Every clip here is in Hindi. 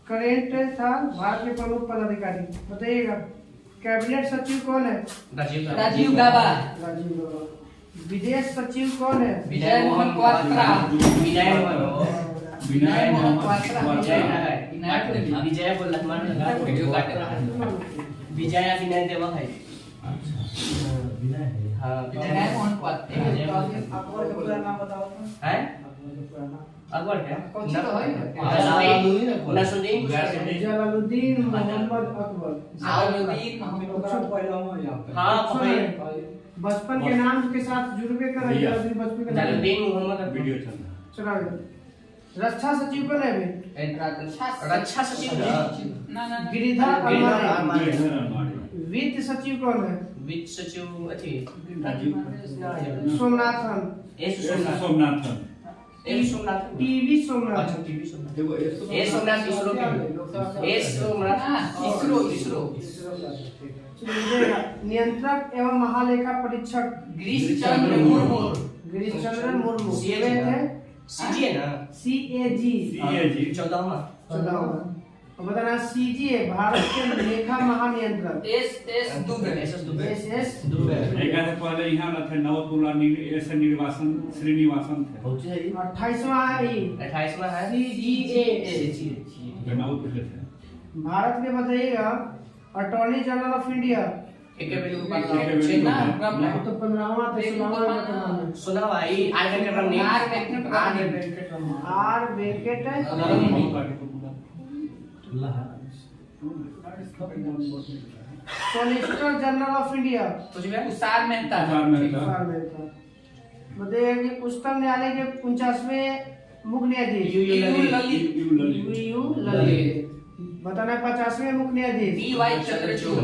करेंट था भारत के प्रमुख पदाधिकारी बताइएगा। कैबिनेट सचिव कौन है? राजीव गाबा। राजीव गौबा। विदेश सचिव कौन है? विजय मोहन क्वात्रा। विजय मोहन क्वात्रा। विजय बोल लखमान लगा वीडियो काट रहा है। विजय विनय देवा है। हाँ विजय मोहन क्वात्रा। अकबर का पूरा नाम बताओ तो। है अकबर क्या? कौन सा है? नसरुद्दीन जलालुद्दीन मोहम्मद अकबर। जलालुद्दीन मोहम्मद। हाँ बचपन के नाम के साथ जुड़वे कर रही है बचपन के नाम। जलालुद्दीन मोहम्मद वीडियो चल रहा है। चला रक्षा सचिव कौन है अभी? रक्षा सचिव ना गिरिधर अमानी। गिरिधर अमानी। वित्त सचिव कौन है? वित्त सचिव अथी सोमनाथन। एस सोमनाथन। सोमनाथ टीवी सोमनाथ। अच्छा टीवी सोमनाथ। एस सोमनाथ इसरो के एस सोमनाथ इसरो नियंत्रक एवं महालेखा परीक्षक गिरीश चंद्र मुर्मू। गिरीश चंद्र मुर्मू। सीए थे सीजीए ना सीएजी 14वां। बताना सीजीए भारत के लेखा महानियंत्रक। एस दुबे एस दुबे एक आधे पहले यहाँ न थे नवतुला ऐसे निर्वासन श्रीनिवासन थे। 28वां है 28वां है सीजीए। नवतुले थे। भारत के बताइएगा अटॉर्नी जनरल ऑफ इंडिया। एक बिल को तो 15वां था 16वां सुना भाई आर वेंकट नहीं R Venkat solicitor general of India. कुछ भी तुषार मेहता। बताइए कि उच्चतम न्यायालय के 49वें मुख्य न्यायाधीश यू ललित। बताना 50वें मुख्य न्यायाधीश डीवाई चंद्रचूड़।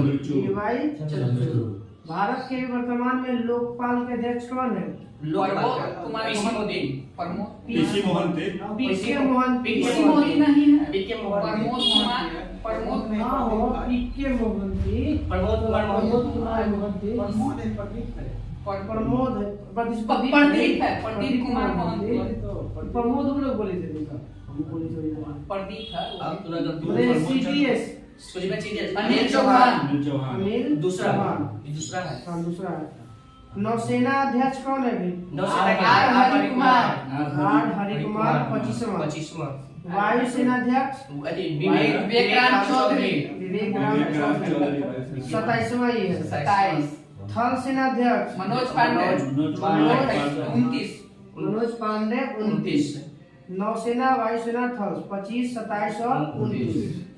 भारत के वर्तमान में लोकपाल के अध्यक्ष कौन है? कुमार पीसी मोहन थे। पीके मोहन। पीके मोहन नहीं है। पीके मोहन प्रमोद पीके मोहन थी। प्रमोद कुमार मोहंती। प्रमोद प्रदीप है प्रदीप कुमार मोहंती। प्रमोद हम लोग बोले थे प्रदीप है। अब तूने बोले सीडीएस कुछ भी चीज अनिल चौहान। अनिल दूसरा दूसरा है। हाँ दूसरा है। नौसेना अध्यक्ष कौन है अभी? नौसेना हरि कुमार। हरि कुमार 25वां। वायुसेना अध्यक्ष विवेकानंद चौधरी। विवेकानंद चौधरी 27वां ही है। 27। थल सेना अध्यक्ष मनोज पांडे 29। मनोज पांडे 29। नौसेना वायुसेना थल 25, 27 और 29।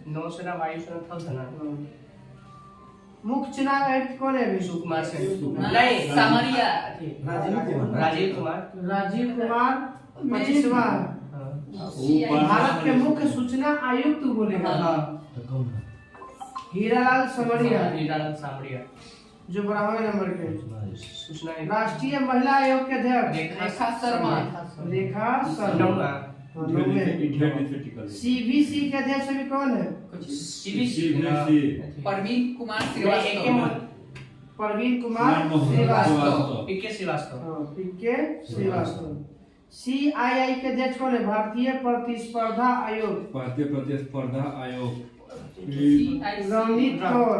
नौसेना वायुसेना थल सेना। मुख्य चुनाव आयुक्त कौन है अभी? सुकुमार सिंह नहीं सामरिया राजीव कुमार 25वां। भारत के मुख्य सूचना आयुक्त बोलेगा हीरालाल सामरिया जो 12वें नंबर के। सूचना राष्ट्रीय महिला आयोग के अध्यक्ष रेखा शर्मा। सीबीसी के अध्यक्ष अभी कौन है? परवीन कुमार श्रीवास्तव। सीआईआई के अध्यक्ष कौन है? भारतीय प्रतिस्पर्धा आयोग रवनीत कौर।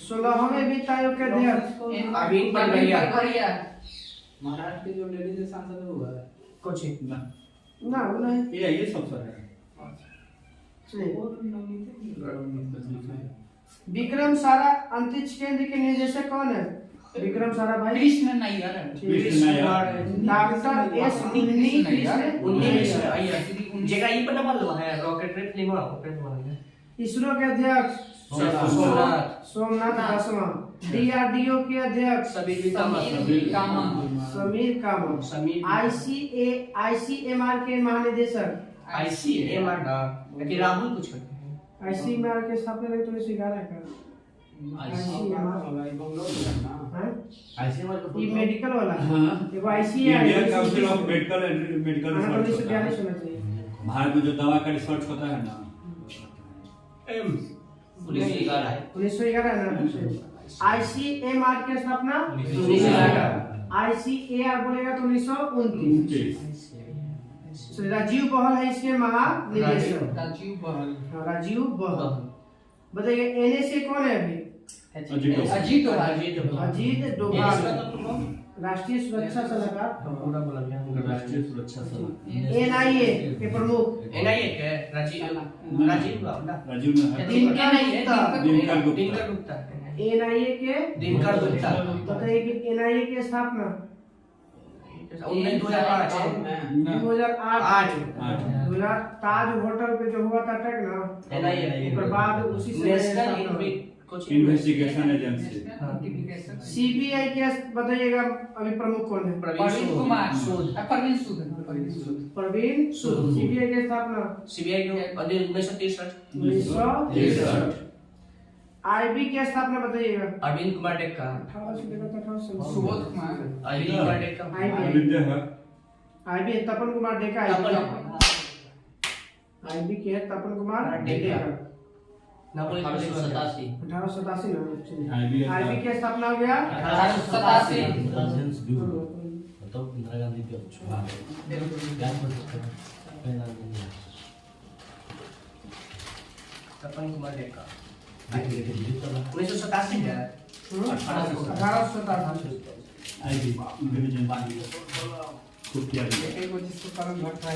16वें वित्त आयोग के अध्यक्ष अरविंद पनवरिया। महाराष्ट्र के जो लेडीज सांसद हुआ है कुछ ना वो नहीं ये सब सर है। विक्रम सारा अंतरिक्ष केंद्र के निदेशक कौन है? विक्रम सारा भाई कृष्ण नायर। डॉक्टर एस जगह ये पता बोल है रॉकेट रेट लिमा रॉकेट बना है। इसरो के अध्यक्ष सोमनाथ 10वां। डीआरडीओ के अध्यक्ष समीर कामत। आईसीएमआर के महानिदेशक राहुल कुछ करते हैं। आईसीएमआर के स्थापना में तूने स्वीकार है ये मेडिकल वाला देखो Indian council of medical research होना चाहिए। भारत में जो दवा का रिसर्च होता है ना 1911 ना। आईसीएमआर की स्थापना 1911। आईसीएआर बोलेगा तो 1929। श्री राजीव बहल है इसके महानिदेशक। राजीव बहल। हाँ, राजीव बहल। बताइए एनएसए कौन है अभी? अजीत डोभाल राष्ट्रीय सुरक्षा सलाहकार। पूरा बोला गया राष्ट्रीय सुरक्षा सलाह। एनआईए के प्रमुख एनआईए के राजीव राजीव में है दिनकर दिनकर गुप्ता एनआईए के दिनकर गुप्ता। बताइए कि एनआईए की स्थापना 2008 2008 ताज होटल पे जो हुआ था अटैक ना, एनआईए उसके बाद उसी से नेशनल इन्वेस्टिगेशन एजेंसी। सीबीआई के बताइएगा अभी प्रमुख कौन है? प्रवीण कुमार सूद। प्रवीण सूद। सीबीआई की स्थापना सीबीआई को 1963 1963। आईबी की स्थापना बताइएगा। अरविंद कुमार डेक्का 1800 सुबोध कुमार। अरविंद कुमार डेक्का आईबी तपन कुमार डेका। आईबी के है तपन कुमार डेका। 1887 ना। आईबी की स्थापना हो गया 1887। मतलब इंदिरा गांधी के तपन कुमार डेक्का 1987 है 1887। आईबी इंटेलिजेंस खुफिया एक को जिसको कलम भट्ट है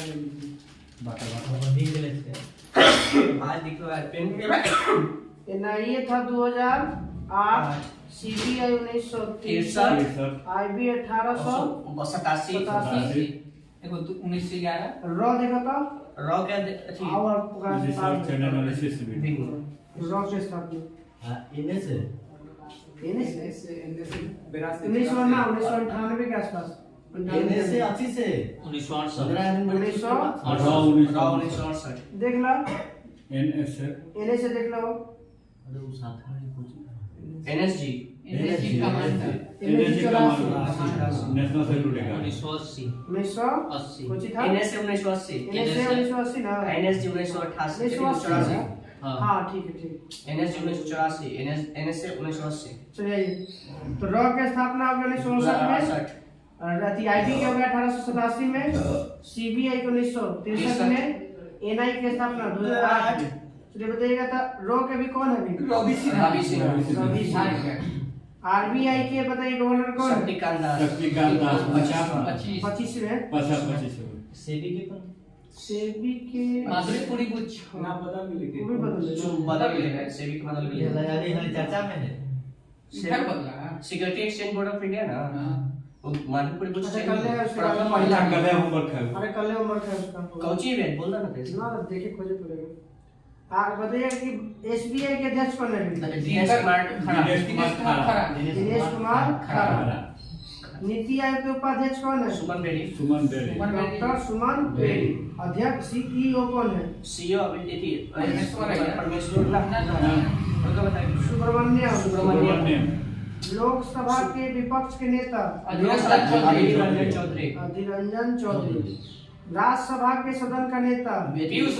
आज देखो यार पेन एनआईए था 2008, सीबीआई 1963, आईबी 1887। देखो 1911 रॉ देखा था रॉ क्या अच्छी और रिसर्च एंड एनालिसिस भी रॉ के स्थापना इनमें से एनएसए 1998 1998 के आसपास। इनमें से 80 से 1968 1968 देख लो एनएसए एनएसए देख लो अरे वो साथ में कुछ एनएसजी एनएसजी कमांडर एनएसजी का नेशनल सिक्योरिटी का 1980 कुछ था एनएसए 1980 एनएसए 1980 ना एनएसजी 1988 1988। हाँ ठीक है ठीक। एनएसजी 1984 एनएसए 1980 चलिए तो रॉ की स्थापना हो गई 1959 में, और आईबी के हो गया 1887 में, सीबीआई को 1963 में, एनआई की स्थापना 2008 में। चलिए बताइएगा तो रॉ के भी कौन है अभी? रवि सिन्हा। आरबीआई के बताइए गवर्नर कौन है? शक्तिकांत दास 25 में। 25 सेबी के पर सेबी के माधुरीपुरी बुच ना पता भी लिखे वो भी बदल बदल गए हैं सेबी के बदल ये गए लगाने वाली चर्चा में है इधर बदला। Security exchange board of India ना वो माधुरीपुरी बुच अच्छा, कल है उसके बाद प्रथम महिला महिला कले होमवर्क है अरे कल उम्र है उसका कौची इवेंट बोल रहा ना तेरे ना देखिए खोजे पड़ेगा। आप बताइए कि एसबीआई के अध्यक्ष कौन है? दिनेश कुमार खड़ा दिनेश कुमार खरा दिनेश कुमार खरा। नीति आयोग के उपाध्यक्ष कौन है? सुमन बेरी सुमन बेरी डॉक्टर सुमन बेरी। अध्यक्ष सीईओ कौन है? सीईओ अभी थी परमेश्वर ना उनको बताइए सुब्रमण्यम। लोकसभा के विपक्ष के नेता अधीर रंजन चौधरी। राज्यसभा के सदन का नेता पीयूष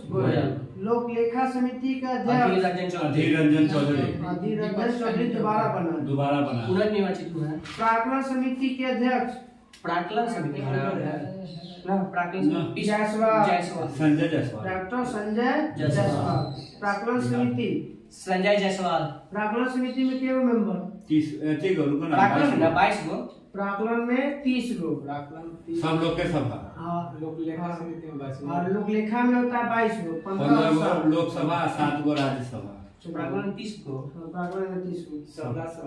गोयल। लोक लेखा समिति का अध्यक्ष अधीर रंजन चौधरी अधीर रंजन चौधरी दोबारा बना। पुनर्निर्वाचित हुआ है प्राक्कलन समिति के अध्यक्ष प्राक्कलन समिति ना प्राक्कलन जायसवाल। संजय जायसवाल डॉक्टर संजय जायसवाल। प्राक्कलन समिति संजय जायसवाल प्राक्कलन समिति में केवल मेंबर 30 ऐसे गो रुको ना प्राक्कलन ना 22 गो प्राक्कलन में 30 गो। सब लोग के सभा हाँ लोक लेखा समिति में 22 और लोक लेखा में होता है 22 गो। 15 गो लोकसभा 7 गो राज्यसभा प्राक्कलन 30 गो प्राक्कलन में 30 गो। सभा से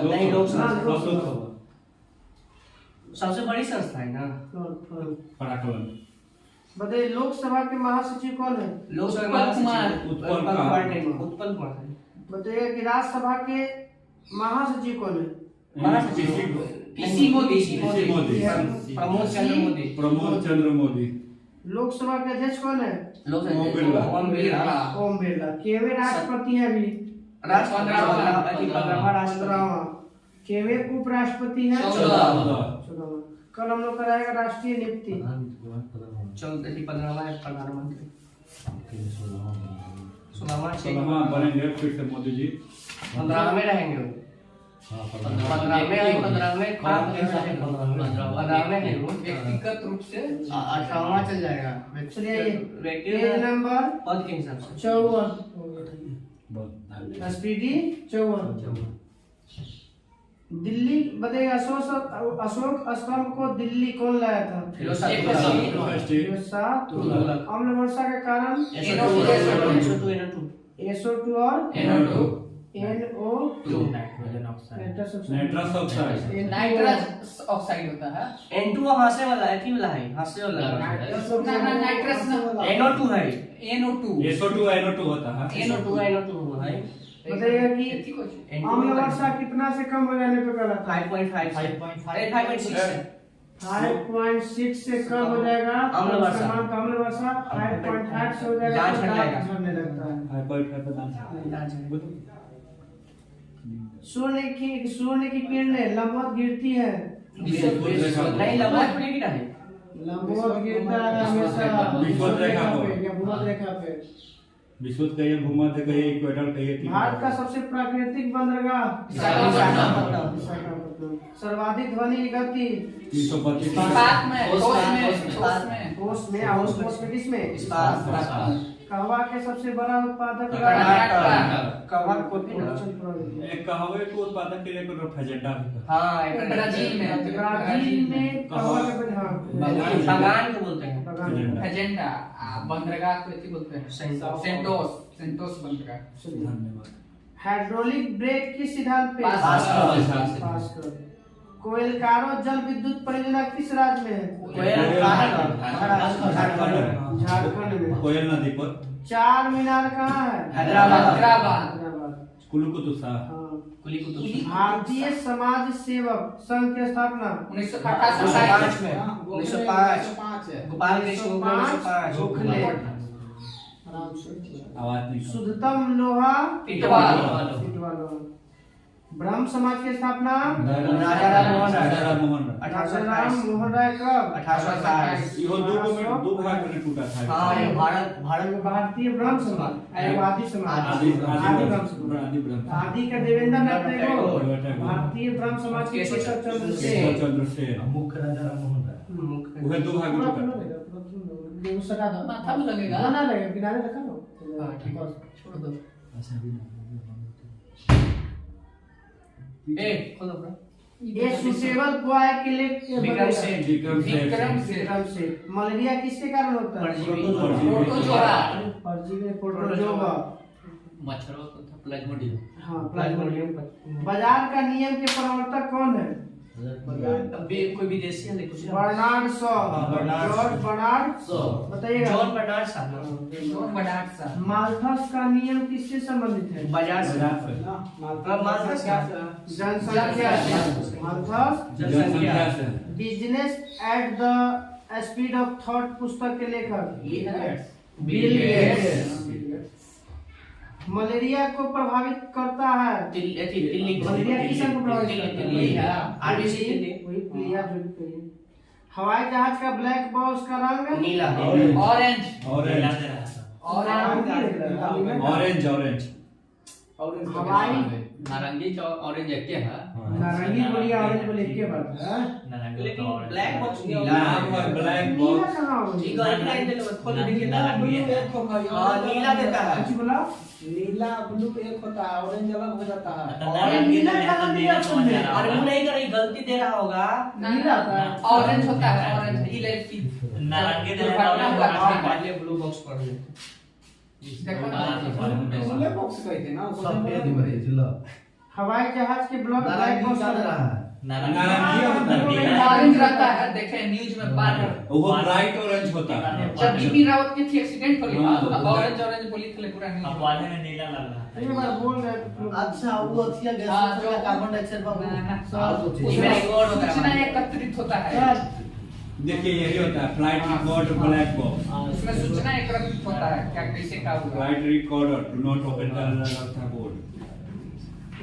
नहीं लोकसभा लोकसभा सबसे बड़ी संस्था है ना पराक्रम बताइए लोकसभा के महासचिव कौन है? लोकसभा उत्पल कुमार बताइए कि राज्यसभा के महासचिव कौन है? पीसी मोदी प्रमोद चंद्र मोदी लोकसभा के अध्यक्ष कौन है? ओम बिरला ओम बिरला। केवे राष्ट्रपति है अभी? राष्ट्रपति केवे उपराष्ट्रपति है? 14 कल हम लोग कराएगा राष्ट्रीय नियुक्ति। 15वां है प्रधानमंत्री 16वां बनेंगे फिर से मोदी जी 15 में रहेंगे वो 15 में है, 15 में खा, 15 में है वो। व्यक्तिगत रूप से 18वां चल जाएगा। चलिए व्यक्ति पेज नंबर पद के हिसाब से 54 स्पीडी 54। दिल्ली बताइए अशोक स्तंभ को दिल्ली कौन लाया था? फिरोज तुगलक। अम्ल वर्षा के कारण SO2 और NO2 nitrous oxide nitrous oxide होता है। N2 हासे वाला है, की वाला है, हासे वाला है। नाइट्रस NO2 है, NO2 SO2 NO2 होता है। NO2 है। बताइएगा कि अम्ल वर्षा कितना से कम हो जाने पे कहलाता है? 5.5 है। 5.6 से कम हो जाएगा अम्ल वर्षा। अम्ल वर्षा 5.5 से हो जाएगा जांच तो हट जाएगा। दांत झड़ने लगता है। 5.5 सूर्य की किरणें लंबवत गिरती है। नहीं, लंबवत नहीं गिरा है। लंबवत गिरता है हमेशा विषुवत रेखा पर। या भूमध्य रेखा पे। विषुवत कहिए, भूमध्य कहिए, इक्वेटर कहिए। भारत का सबसे प्राकृतिक बंदरगाह विशाखापट्टनम। सर्वाधिक ध्वनि गति 325 इस्पात में, कोस में किसमें? कहवा के सबसे बड़ा उत्पादक कर्नाटक। कहवा को भी ना। एक कहवे को उत्पादन के लिए कोई एजेंडा भी है। हाँ, ब्राजील में कहवा के बगान को बोलते हैं। एजेंडा बंदरगाह को इसी बोलते हैं। सेंटोस बंदरगाह। धन्यवाद। हाइड्रोलिक ब्रेक किस सिद्धांत पे? पास्कल। कोयलकारो जल विद्युत परियोजना किस राज्य में है? झारखंड में। कोयल नदी पर चार मीनार कहाँ है? हैदराबाद। कुल्लू कुतुब हाँ। कुली कुतुब। भारतीय समाज सेवक संघ की स्थापना 1958 में 1905 गोपाल कृष्ण गोखले 1905 गोखले। आवाज नहीं शुद्धतम लोहा इटवा। ब्रह्म समाज की स्थापना राजा राम मोहन राय। राजा राम मोहन राय। राजा राम मोहन राय कब? 1827। इहो दो भाग में टूटा था। हाँ, ये भारत में भारतीय ब्रह्म समाज आदि समाज आदि ब्रह्म समाज आदि ब्रह्म आदि का देवेंद्र टैगोर। भारतीय ब्रह्म समाज के केशव चंद्र सेन। चंद्र सेन मुख्य राजा राम मोहन राय। वह दो भाग में टूटा। माथा में लगेगा। ना लगेगा, किनारे रखा लो। हाँ, ठीक है। छोड़ दो। खोलो ब्रो। ये सुसेबल बॉय के लिए विक्रम सेन। विक्रम से विक्रम से मलेरिया किसके कारण होता है? प्रोटोजोआ। परजीवी प्रोटोजोआ। मच्छरों को था प्लाज्मोडियम। हाँ, प्लाज्मोडियम। बाजार का नियम के प्रवर्तक कौन है? अभी कोई विदेशी है कुछ Bernard Shaw. George Bernard Shaw. बताइएगा। John Bernard Shaw. John Bernard Shaw. Malthus का नियम किससे संबंधित है? बाजार से। माल्थस क्या? जनसंख्या से। माल्थस जनसंख्या से। Business at the speed of thought पुस्तक के लेखक बिल गेट्स। मलेरिया को प्रभावित करता है। तिल्ली। मलेरिया किसको प्रभावित करता है? आरबीसी तिल्ली। वही प्लिया जो भी कहिए। हवाई जहाज का ब्लैक बॉक्स का रंग नीला। ऑरेंज। ऑरेंज हवाई नारंगी और ऑरेंज एक है। नारंगी बोलिए, ऑरेंज बोलिए, एक के बात है। लेकिन ब्लैक बॉक्स यहाँ नीला। पर ब्लैक नीला बॉक्स कहाँ हो? ठीक है, लाइन दे लो, खोल दीजिए। हाँ, नीला देता है। कुछ बोला? नीला ब्लू एक होता है, ऑरेंज अलग हो जाता है। और नीला कहाँ दिया तुमने? अरे वो नहीं कर रही, गलती दे रहा होगा। नीला होता है। ऑरेंज होता है, ऑरेंज इलेक्ट्रिक। नारंगी दे दुर्घटना हुआ था। पहले ब्लू बॉक्स पढ़ लेते। देखो ना। ब्लू बॉक्स कहते हैं ना, हवाई जहाज के ब्लॉक ब्लैक बॉक्स का रहा है। नारंगी होता है। ऑरेंज रहता है, देखे न्यूज में बार वो ब्राइट ऑरेंज होता है। जब जीपी रावत की थी एक्सीडेंट हो गई, ऑरेंज बोली थी पूरा न्यूज वाले में नीला लग रहा एक बार बोल रहे थे। अच्छा वो अथिया गैस हाँ, जो जो- कार्बन डाइऑक्साइड उसमें सूचना एकत्रित होता है। देखिए यही होता है फ्लाइट रिकॉर्ड ब्लैक बॉक्स। उसमें सूचना एकत्रित होता है, क्या कैसे क्या हुआ। Flight recorder do not open the board.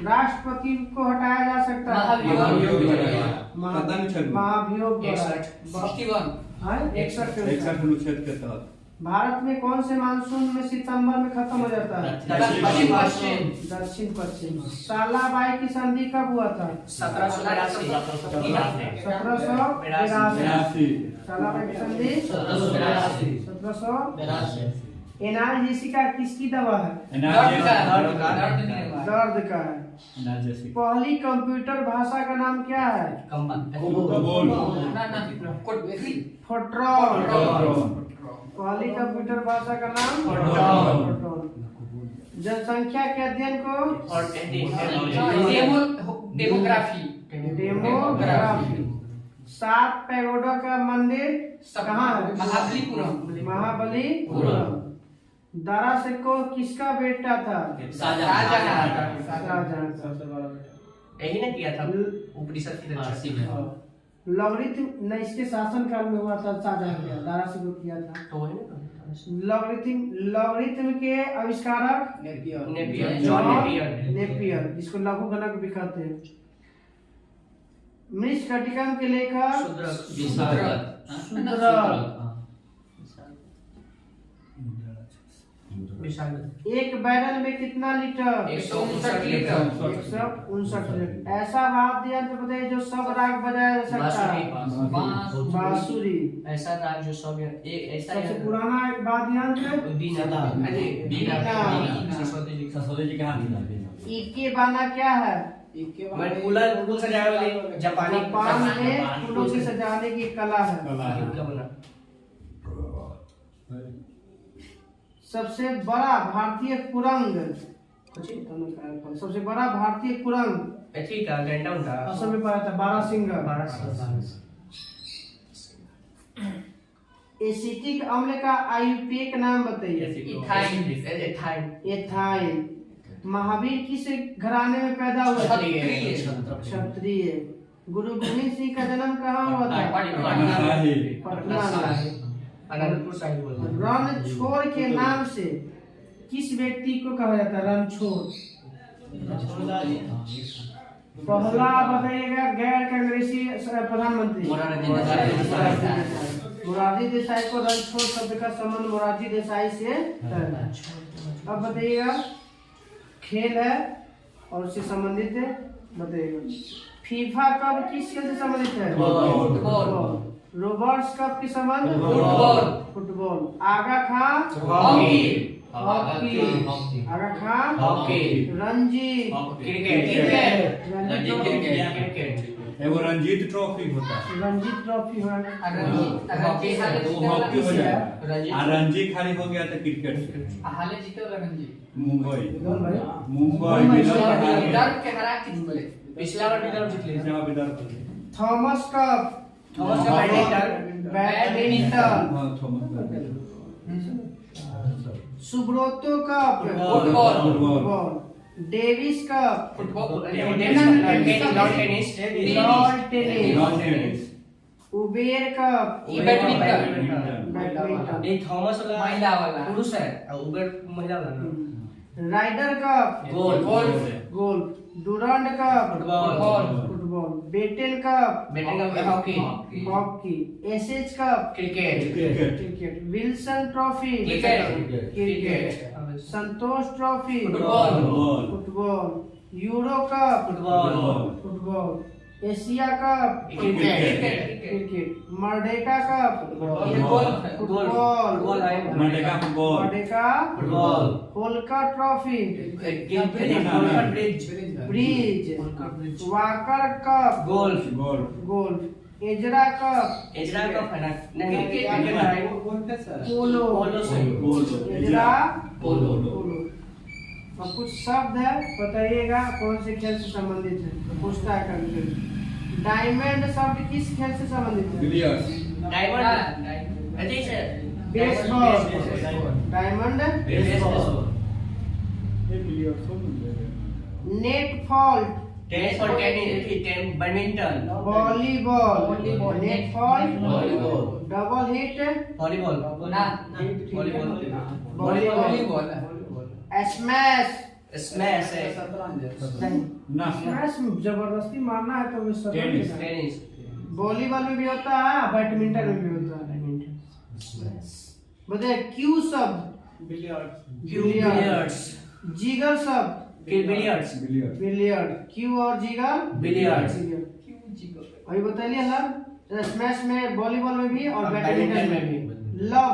राष्ट्रपति को हटाया जा सकता है। महाभियोग महा- कदम छल महाभियोग 61 61 हाँ, 61 61 अनुच्छेद के तहत भारत में कौन से मानसून में सितंबर में खत्म हो जाता है? दक्षिण पश्चिम। दक्षिण पश्चिम। सालाबाई की संधि कब हुआ था? 1782 1782। सालाबाई की संधि 1782। एनाल्जेसिका किसकी दवा है? दर्द का है। पहली कंप्यूटर भाषा का नाम क्या है? फोट्रॉन। पहली कंप्यूटर भाषा का नाम फोट्रॉन। जनसंख्या के अध्ययन को डेमोग्राफी। 7 पैगोडा का मंदिर कहाँ है? महाबलीपुरम। दारा सिकोह किसका बेटा था? शाहजहां। यही ना किया था उपनिषद की तक्षशिला में। लॉगरिथम नहीं, इसके शासन काल में हुआ था, शाहजहां किया, दारा सिकोह किया था। तो वही ना लॉगरिथम के आविष्कारक जॉन नेपियर, जिसको लघु गणक भी कहते हैं। मृच्छकटिकम के लेखक एक बैरल में कितना लीटर? 159 लीटर। 159 लीटर। ऐसा वाद्य यंत्र बताइए जो सब राग बजाया जा सकता है? बांसुरी। ऐसा राग जो सब ऐसा सबसे पुराना एक वाद्य यंत्र इकेबाना क्या है? फूल सजाने वाली जापानी जापान में फूलों से सजाने की कला है। सबसे बड़ा भारतीय कुरंग, सबसे बड़ा भारतीय कुरंग असम में पड़ा था, बारहसिंगा। एसिटिक अम्ल का आयुर्वेदिक नाम बताइए। एथाइन। महावीर किस घराने में पैदा हुआ? क्षत्रिय। गुरु गोविंद सिंह का जन्म कहाँ हुआ था? पटना में। रणछोड़ के नाम से किस व्यक्ति को कहा जाता है? रणछोड़। पहला बताइएगा गैर कांग्रेसी प्रधानमंत्री मोरारजी देसाई को रणछोड़ शब्द का संबंध मोरारजी देसाई से है। अब बताइएगा खेल है और उससे संबंधित है, बताइएगा फीफा कप किस खेल से संबंधित है? रोबर्ट्स कप की संबंध फुटबॉल। आगा खां हॉकी। आगा खां रणजी क्रिकेट। वो रंजीत ट्रॉफी होता है। रणजी ट्रॉफी है। रणजी खाली हो गया था क्रिकेट से। हाले जीते वाला रणजी मुंबई पिछला बार विदर्भ जीत लिया। Thomas cup badminton. Subroto cup football. Davis cup lawn tennis. Uber cup badminton. Thomas महिला वाला पुरुष है और उबेर महिला वाला। Ryder cup golf. Durand cup football. Beighton cup hockey. SH cup cricket. Wilson trophy cricket. Santosh trophy football. Euro cup football. Asia cup cricket. Merdeka cup football. Holkar trophy bridge. Walker cup golf. Ezra cup polo. Ezra polo. अब कुछ शब्द है, बताइएगा कौन से खेल से संबंधित है, तो पूछता है कभी। डायमंड शब्द किस खेल से संबंधित है? Baseball. Diamond net fault badminton. Volleyball. Net fault double hit volleyball. Smash smash है स्मैश जबरदस्ती मारना है तो टेनिस। वॉलीबॉल में भी होता है, बैडमिंटन में भी होता है। बताइए क्यू शब्द, बिलियर्ड्स। जिगर शब्द, बिलियर्ड्स। बिलियर्ड। क्यू और जिगर, बिलियर्ड्स। अभी बताइए लव, स्मैश में, वॉलीबॉल में भी और बैडमिंटन में भी। Love,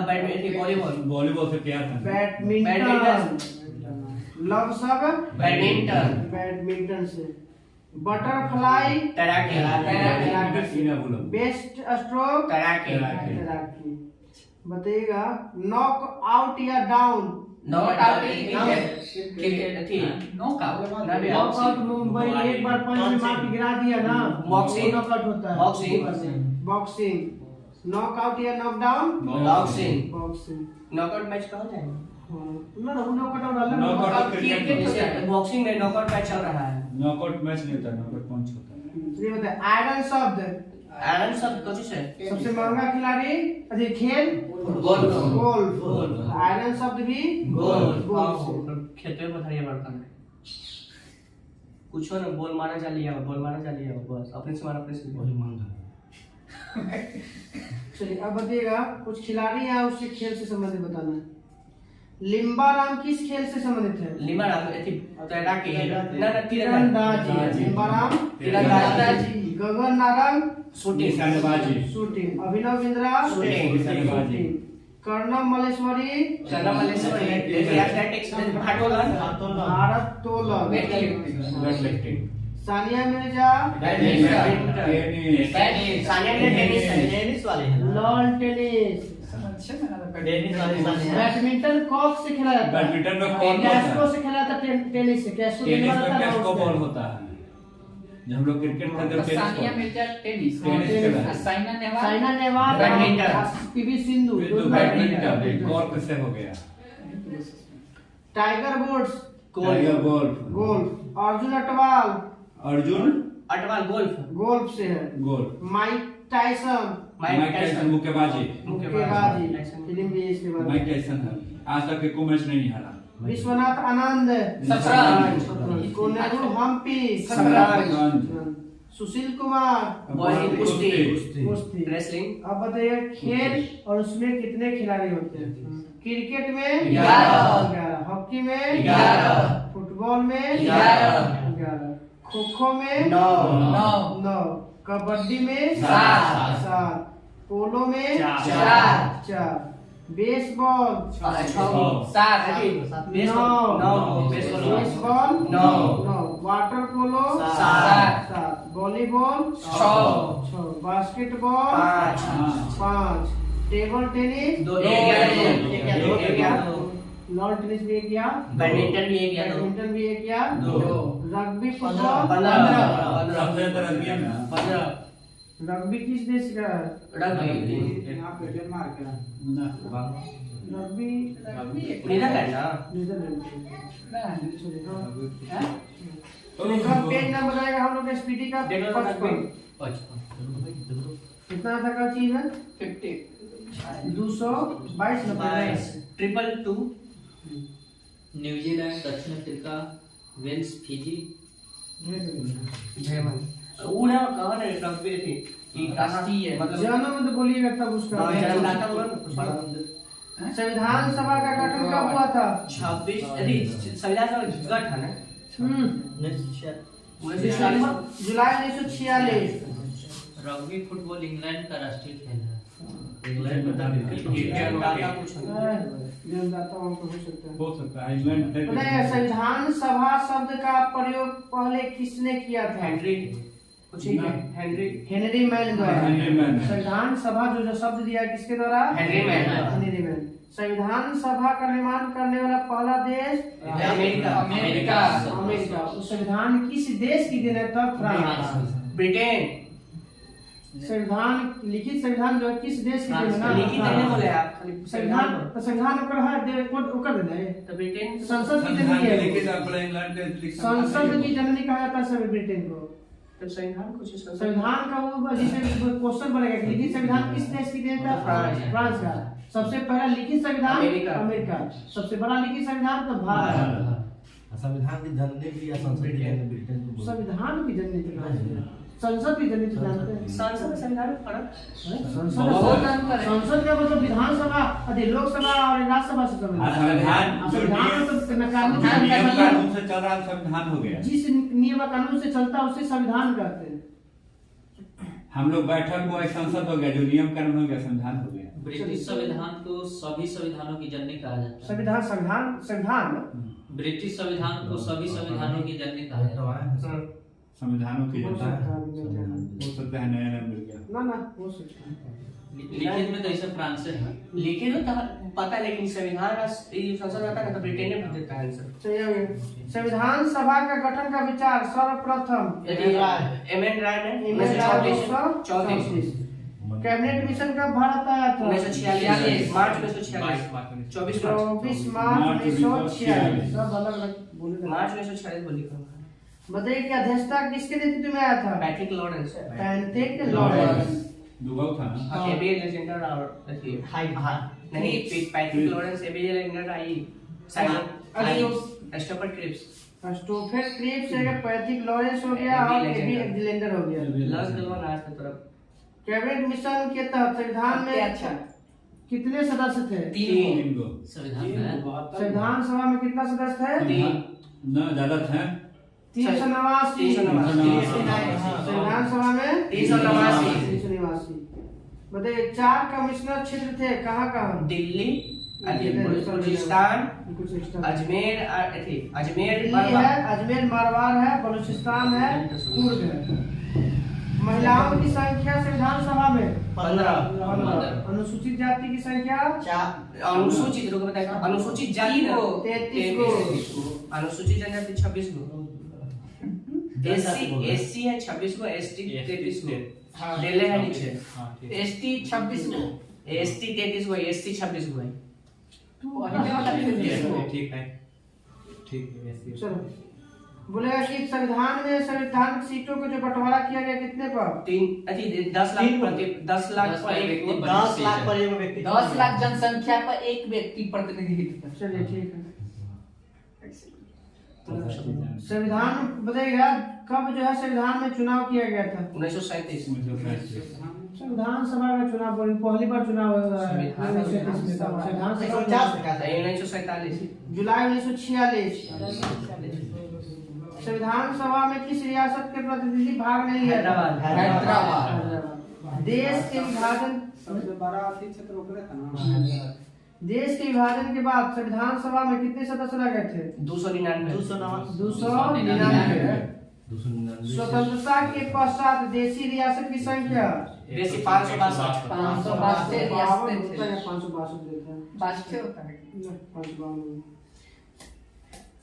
badminton, volleyball. वॉलीबॉल से प्यार था। बैडमिंटन। लव सब बैडमिंटन। बैडमिंटन से। बटरफ्लाई, तैराकी। बेस्ट स्ट्रोक, तैराकी। तैराकी। बताइएगा नॉक आउट या डाउन। नॉट आउट क्रिकेट थी। नॉक आउट मुंबई एक बार पंच में मार के गिरा दिया ना, बॉक्सिंग। नॉक आउट होता है। बॉक्सिंग। बॉक्सिंग। नॉक आउट या knock down. Boxing. Boxing. Knockout match कहा जाए ना ना नॉक आउट अलग। नॉकआउट क्रिकेट जैसे बॉक्सिंग में नॉकआउट मैच चल रहा है। नॉकआउट मैच नहीं होता, नॉकआउट पंच होता है। ये बताइए आयरन शब्द, आयरन शब्द कौन से? सबसे महंगा खिलाड़ी, अरे खेल, गोल्फ। गोल्फ। आयरन शब्द भी गोल्फ। खेते में पथरिया बर्तन है। कुछ ना बॉल मारा जा लिया, बॉल मारा जा लिया, बस अपने से मारा, अपने से वही मांगा। चलिए अब बताइएगा कुछ खिलाड़ी हैं उससे खेल से संबंधित बताना है। लिम्बाराम किस खेल से संबंधित है? लिम्बाराम तैराकी है ना, तीरंदाजी। लिम्बाराम तीरंदाजी। गगन नारंग शूटिंग। निशानेबाजी। शूटिंग। अभिनव बिंद्रा शूटिंग। निशानेबाजी। कर्णम मलेश्वरी एथलेटिक्स। भाटोलन। भारोत्तोलन। Weightlifting. Sania Mirza tennis. Sania Mirza tennis है। टेनिस वाले हैं ना? Lawn tennis. टेनिस वाले साले हैं। बैडमिंटन कॉक से खेला जाता है। बैडमिंटन में कॉक कैस्ट्रो होता से खेला जाता है। टेनिस से कैस्ट्रो टेनिस खेला में जाता है कैस्को उससे। बॉल होता है। जब हम लोग क्रिकेट खेलते हैं Sania tennis Mirza tennis, tennis खेला है। Saina Nehwal Saina Nehwal, badminton. PV Sindhu, badminton cork से हो गया। Tiger Woods Tiger golf. Golf. Arjun Atwal Arjun Atwal golf. Golf से है। Golf. Mike Tyson Mike Tyson मुक्केबाजी। मुक्केबाजी। फिल्म भी इसके बाद। माइक टाइसन है, आज तक एक मैच नहीं हारा। विश्वनाथ आनंद शतरंज। कोनेरू हम्पी शतरंज। सुशील कुमार बॉलिंग, कुश्ती। कुश्ती। रेसलिंग। अब बताइए खेल और उसमें कितने खिलाड़ी होते हैं? क्रिकेट में 11, हॉकी में 11, फुटबॉल में 11, खो खो में 9, कबड्डी में 7, पोलो में 4, baseball 7, baseball 9, water polo 7, volleyball 6, basketball 5, table tennis 2, lawn tennis भी 1 या, बैडमिंटन भी 1 या 2, बैडमिंटन भी 1 या, 2, रग्बी फुटबॉल 15 सबसे ज्यादा रग्बी है ना। 15, रग्बी किस देश का है? रग्बी यहाँ पे डेनमार्क है। रग्बी नीदरलैंड ना। नीदरलैंड। हाँ? तो इनका पेज नंबर आएगा हम लोग एसपीटी का 55। कितना तक का चीज है? 222 नंबर। 222, न्यूजीलैंड, दक्षिण अफ्रीका, वेल्स, फिजी। उड़ा कहाँ है रग्बी थी? ये राष्ट्रीय मतलब जन्म तो बोलिएगा तब उसका। जन्मदाता बोला ना। संविधान सभा का गठन कब हुआ था? 26 अरे संविधान सभा गठन है जुलाई 1946। रग्बी फुटबॉल इंग्लैंड का राष्ट्रीय खेल है। इंग्लैंड में जन्मदाता कुछ जन्मदाता उनको हो सकता है। हो सकता है इंग्लैंड है। बताइए संविधान सभा शब्द का प्रयोग पहले किसने किया था? हेनरी कुछ ही हेनरी हेनरी मैन द्वारा। Henry man. संविधान सभा जो शब्द दिया है किसके द्वारा? Henry man. Henry man. संविधान सभा का निर्माण करने वाला पहला देश अमेरिका। उस संविधान किस देश की देन है तब? फ्रांस। ब्रिटेन। संविधान लिखित संविधान जो है किस देश की देन है ना? लिखित नहीं बोले आप संविधान ओकर है ओकर देन है। तो ब्रिटेन संसद की संविधान जननी के है। लिखित अपने इंग्लैंड के संसद की जननी कहा जाता है सभी ब्रिटेन को। तो संविधान कुछ संविधान का वो जैसे क्वेश्चन बनेगा कि लिखित संविधान किस देश की देन था? फ्रांस का। सबसे पहला लिखित संविधान अमेरिका। सबसे बड़ा लिखित संविधान तो भारत। संविधान की जननी भी या संसद की जननी ब्रिटेन को बोलते हैं। संविधान की जननी संसद की गणित जानते हैं? संसद और संविधान में फर्क संसद का मतलब विधानसभा, अरे लोकसभा और राज्यसभा से संविधान जो संविधान नियम तो कानून कानून से चल रहा है, संविधान हो गया। जिस नियम कानून से चलता है उसे संविधान कहते हैं। हम लोग बैठक हुआ संसद हो गया, जो नियम कानून हो गया संविधान हो गया। ब्रिटिश संविधान को सभी संविधानों की जननी कहा जाता है। संविधान संविधान संविधान ब्रिटिश संविधान को सभी संविधानों की जननी कहा जाता है। संविधानों की हो जनता सकता है। है, हो सकता है नया नाम मिल गया। ना हो सकता है। लिखित में तो ऐसे फ्रांस से है। लिखित में तो पता है, लेकिन संविधान ये संसद आता है ना तो ब्रिटेन ने देता है आंसर। चलिए आगे। संविधान सभा का गठन का विचार सर्वप्रथम एमएन राय ने 1934 कैबिनेट मिशन कब भारत आया था? 1946 मार्च 1946 24 मार्च 1946। सब अलग अलग बोले। मार्च 1946 बोली करो। बताइए कि अध्यक्षता किसके नेतृत्व में आया था? Patrick Lawrence. Patrick Lawrence. दुगो था ना। एबी एलेक्जेंडर और नहीं पैट्रिक लॉरेंस, एबी एलेक्जेंडर आई क्रिस्टोफर क्रिप्स। क्रिस्टोफर क्रिप्स है, पैट्रिक लॉरेंस हो गया और एबी एलेक्जेंडर हो गया। लॉस दिलवाना आज की तरफ। कैबिनेट मिशन के तहत संविधान में कितने सदस्य थे? 3 गो। संविधान में संविधान सभा में कितना सदस्य थे? 3 ना ज्यादा थे। 389। संविधान सभा में 389। बताइए 4 कमिश्नर क्षेत्र थे, कहाँ कहाँ? दिल्ली, बलूचिस्तान, अजमेर, अजमेर दिल्ली है, अजमेर मारवाड़ है, बलूचिस्तान है, कुर्ग है। महिलाओं की संख्या संविधान सभा में 15। अनुसूचित जाति की संख्या अनुसूचित लोग बताए, अनुसूचित जाति 33 गो। अनुसूचित जनजाति 26 गो। एससी है 26 गो, एसटी 33 गो। डेले है नीचे। एसटी 26 गो। एसटी 33 गो, एससी 26 गो है। ठीक है। चलो बोलेगा कि संविधान में संविधान सीटों को जो बंटवारा किया गया कितने पर? 10 लाख पर एक 10 लाख पर एक व्यक्ति। 10 लाख जनसंख्या पर एक व्यक्ति प्रतिनिधित्व। चलिए ठीक है। संविधान बताइएगा कब जो है संविधान में चुनाव किया गया था? 1937। संविधान सभा का चुनाव पहली बार चुनाव हुआ है। संविधान सभा 1947। जुलाई 1946। संविधान सभा में किस रियासत के प्रतिनिधि भाग नहीं लिया? हैदराबाद। देश के विभाजन क्षेत्र ओकरे था ना। देश के विभाजन के बाद संविधान सभा में कितने सदस्य रह गए थे? 299। 299। स्वतंत्रता के पश्चात देशी रियासत की संख्या देशी 562। 562 रियासतें थे। 562 देता है। 5 होता है। 552।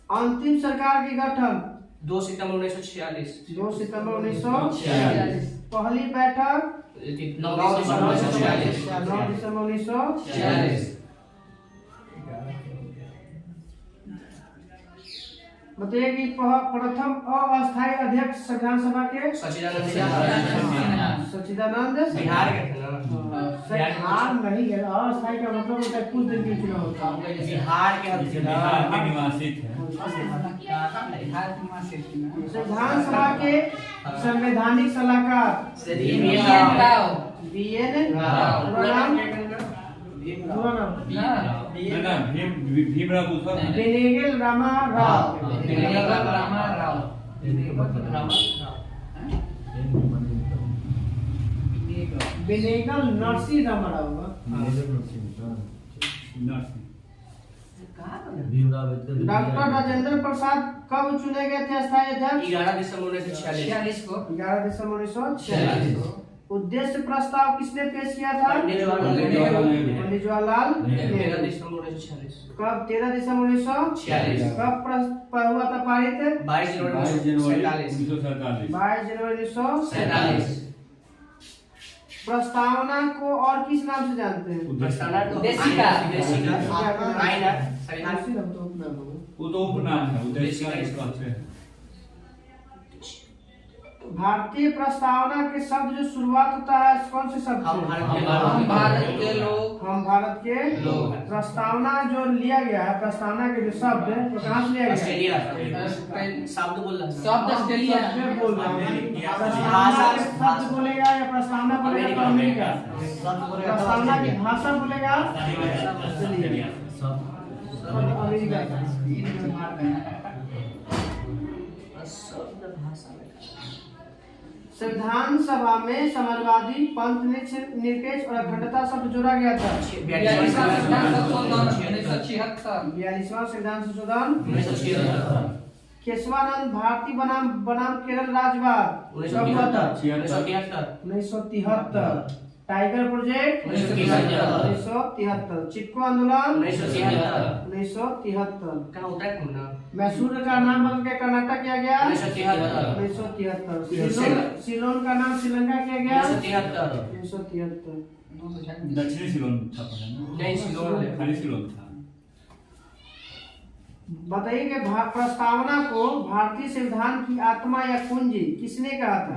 अंतिम सरकार की गठन 2 सितंबर 1946। 2 सितंबर 1946। पहली बैठक 9 दिसंबर 1946। 9 दिसंबर 1946। बताइए कि प्रथम अस्थायी अध्यक्ष संविधान सभा के सच्चिदानंद बिहार के थे ना। बिहार नहीं है, अस्थायी का मतलब होता है कुछ दिन के चुनाव होता है। बिहार के बिहार के निवासी थे। संविधान सभा के संवैधानिक सलाहकार BN राव। भीमराव बेनेगल रामा राव। बेनेगल नरसिंह रामा राव। डॉक्टर राजेंद्र प्रसाद कब चुने गए थे अस्थायी अध्यक्ष? 11 दिसंबर 1946 को। 11 दिसंबर 1946। उद्देश्य प्रस्ताव किसने पेश किया था? पंडित जवाहरलाल 13 दिसंबर 1946। कब? 13 दिसंबर 1946। कब हुआ था पारित? 22 जनवरी 1947। 22 जनवरी 1947। प्रस्तावना को और किस नाम से जानते हैं? प्रस्तावना को उद्देशिका। आईना संविधान वो तो उपनाम है, उद्देशिका इसका है। भारतीय प्रस्तावना के शब्द जो शुरुआत होता है कौन से शब्द हम से? हम भारत के लोग। हम भारत के लोग। प्रस्तावना जो लिया गया है, प्रस्तावना के जो शब्द है वो कहाँ से लिया गया है? ऑस्ट्रेलिया शब्द बोल रहा है। शब्द ऑस्ट्रेलिया। शब्द बोल रहा हूँ। प्रस्तावना के शब्द बोलेगा या प्रस्तावना बोलेगा तो अमेरिका? प्रस्तावना की भाषा बोलेगा ऑस्ट्रेलिया। अमेरिका। संविधान सभा में समाजवादी, पंथ निरपेक्ष और अखंडता शब्द जोड़ा गया था। 42वां संविधान संशोधन 1976। 42वां संविधान संशोधन 1976। केशवानंद भारती बनाम केरल राज्यवाद 1973। Tiger project 1973। चिपको आंदोलन 1973। क्या होता है ना? मैसूर का नाम बदल के कर्नाटक किया गया 1973। 1973। सिलोन का नाम श्रीलंका किया गया 1973। 1973। दक्षिणी सिलोन था पहले ना? नहीं, सिलोन है। खाली सिलोन था। बताइए कि प्रस्तावना को भारतीय संविधान की आत्मा या कुंजी किसने कहा था?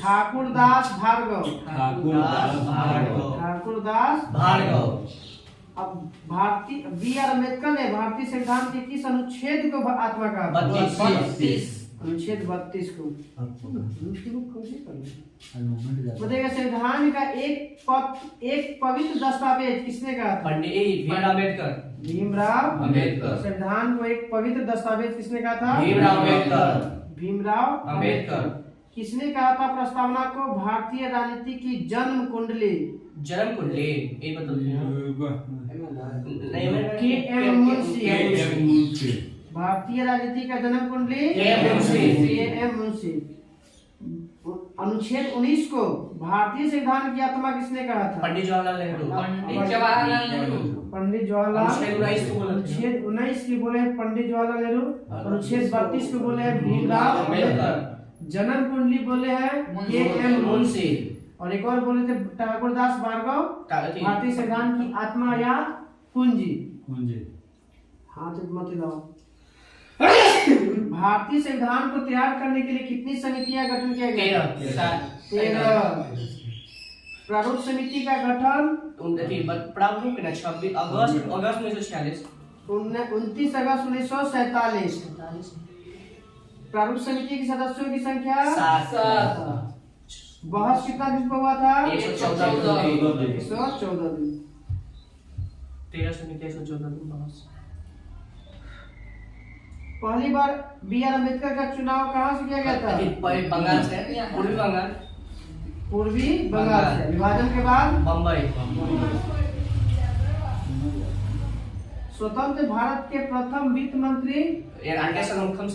ठाकुर दास भार्गव। ठाकुर दास भार्गव। अब भारतीय B.R. अम्बेडकर ने भारतीय संविधान के किस अनुच्छेद को आत्मा कहा था? 32। अनुच्छेद 32 को। बताइएगा संविधान का एक पवित्र दस्तावेज किसने कहा था? पंडित भीमराव अम्बेडकर। भीमराव अम्बेडकर। संविधान को एक पवित्र दस्तावेज किसने कहा था? भीमराव अम्बेडकर। भीमराव अम्बेडकर। किसने कहा था प्रस्तावना को भारतीय राजनीति की जन्म कुंडली? जन्म कुंडली ये बता के.एम. मुंशी। भारतीय राजनीति का जन्म कुंडली के.एम. मुंशी। अनुच्छेद 19 को भारतीय संविधान की आत्मा किसने कहा था? पंडित जवाहरलाल नेहरू। पंडित जवाहरलाल। अनुच्छेद 19 की बोले हैं पंडित जवाहरलाल नेहरू। अनुच्छेद 32 को बोले हैं भीमराव अम्बेडकर। जन्म कुंडली बोले हैं के.एम. मुंशी। और एक और बोले थे ठाकुर दास भार्गव। भारतीय संविधान की आत्मा या कुंजी? हाथ मत हिलाओ। भारतीय संविधान को तैयार करने के लिए कितनी समितियां गठन किया गया? 13। प्रारूप समिति का गठन 26 अगस्त 1946। 29 अगस्त 1947। प्रारूप समिति के सदस्यों की संख्या 7। बहस कितना दिन पर हुआ था? 114 दिन। 114 दिन। 13 समिति 114 दिन बहस। पहली बार B.R. अम्बेडकर का चुनाव कहाँ से किया गया था? बंगाल से, पूर्वी बंगाल। पूर्वी बंगाल से। विभाजन के बाद बम्बई। स्वतंत्र भारत के प्रथम वित्त मंत्री आर.के. षणमुखम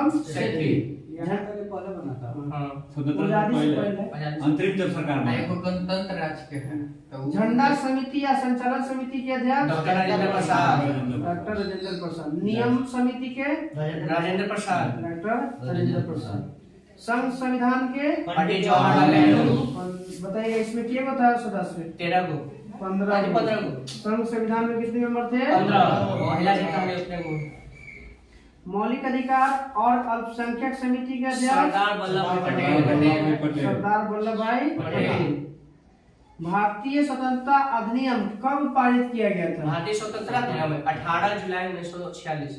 सेक्रेटरी। पहले बना था। आजादी से पहले। अंतरिम जब सरकार में गणतंत्र राज्य के हैं तो झंडा समिति या संचालन समिति के अध्यक्ष डॉक्टर राजेंद्र प्रसाद। डॉक्टर राजेंद्र प्रसाद। नियम समिति के राजेंद्र प्रसाद। डॉक्टर राजेंद्र प्रसाद। संघ संविधान के पंडित जवाहरलाल नेहरू। बताइए इसमें क्या बताया सदस्य? 13 को। 15 को। संघ संविधान में कितने मेंबर थे? 15। महिला जनता ने उतने को। मौलिक अधिकार और अल्पसंख्यक समिति के अध्यक्ष सरदार वल्लभ भाई पटेल। सरदार वल्लभ भाई पटेल। भारतीय स्वतंत्रता अधिनियम कब पारित किया गया था? भारतीय स्वतंत्रता अधिनियम 18 जुलाई 1946।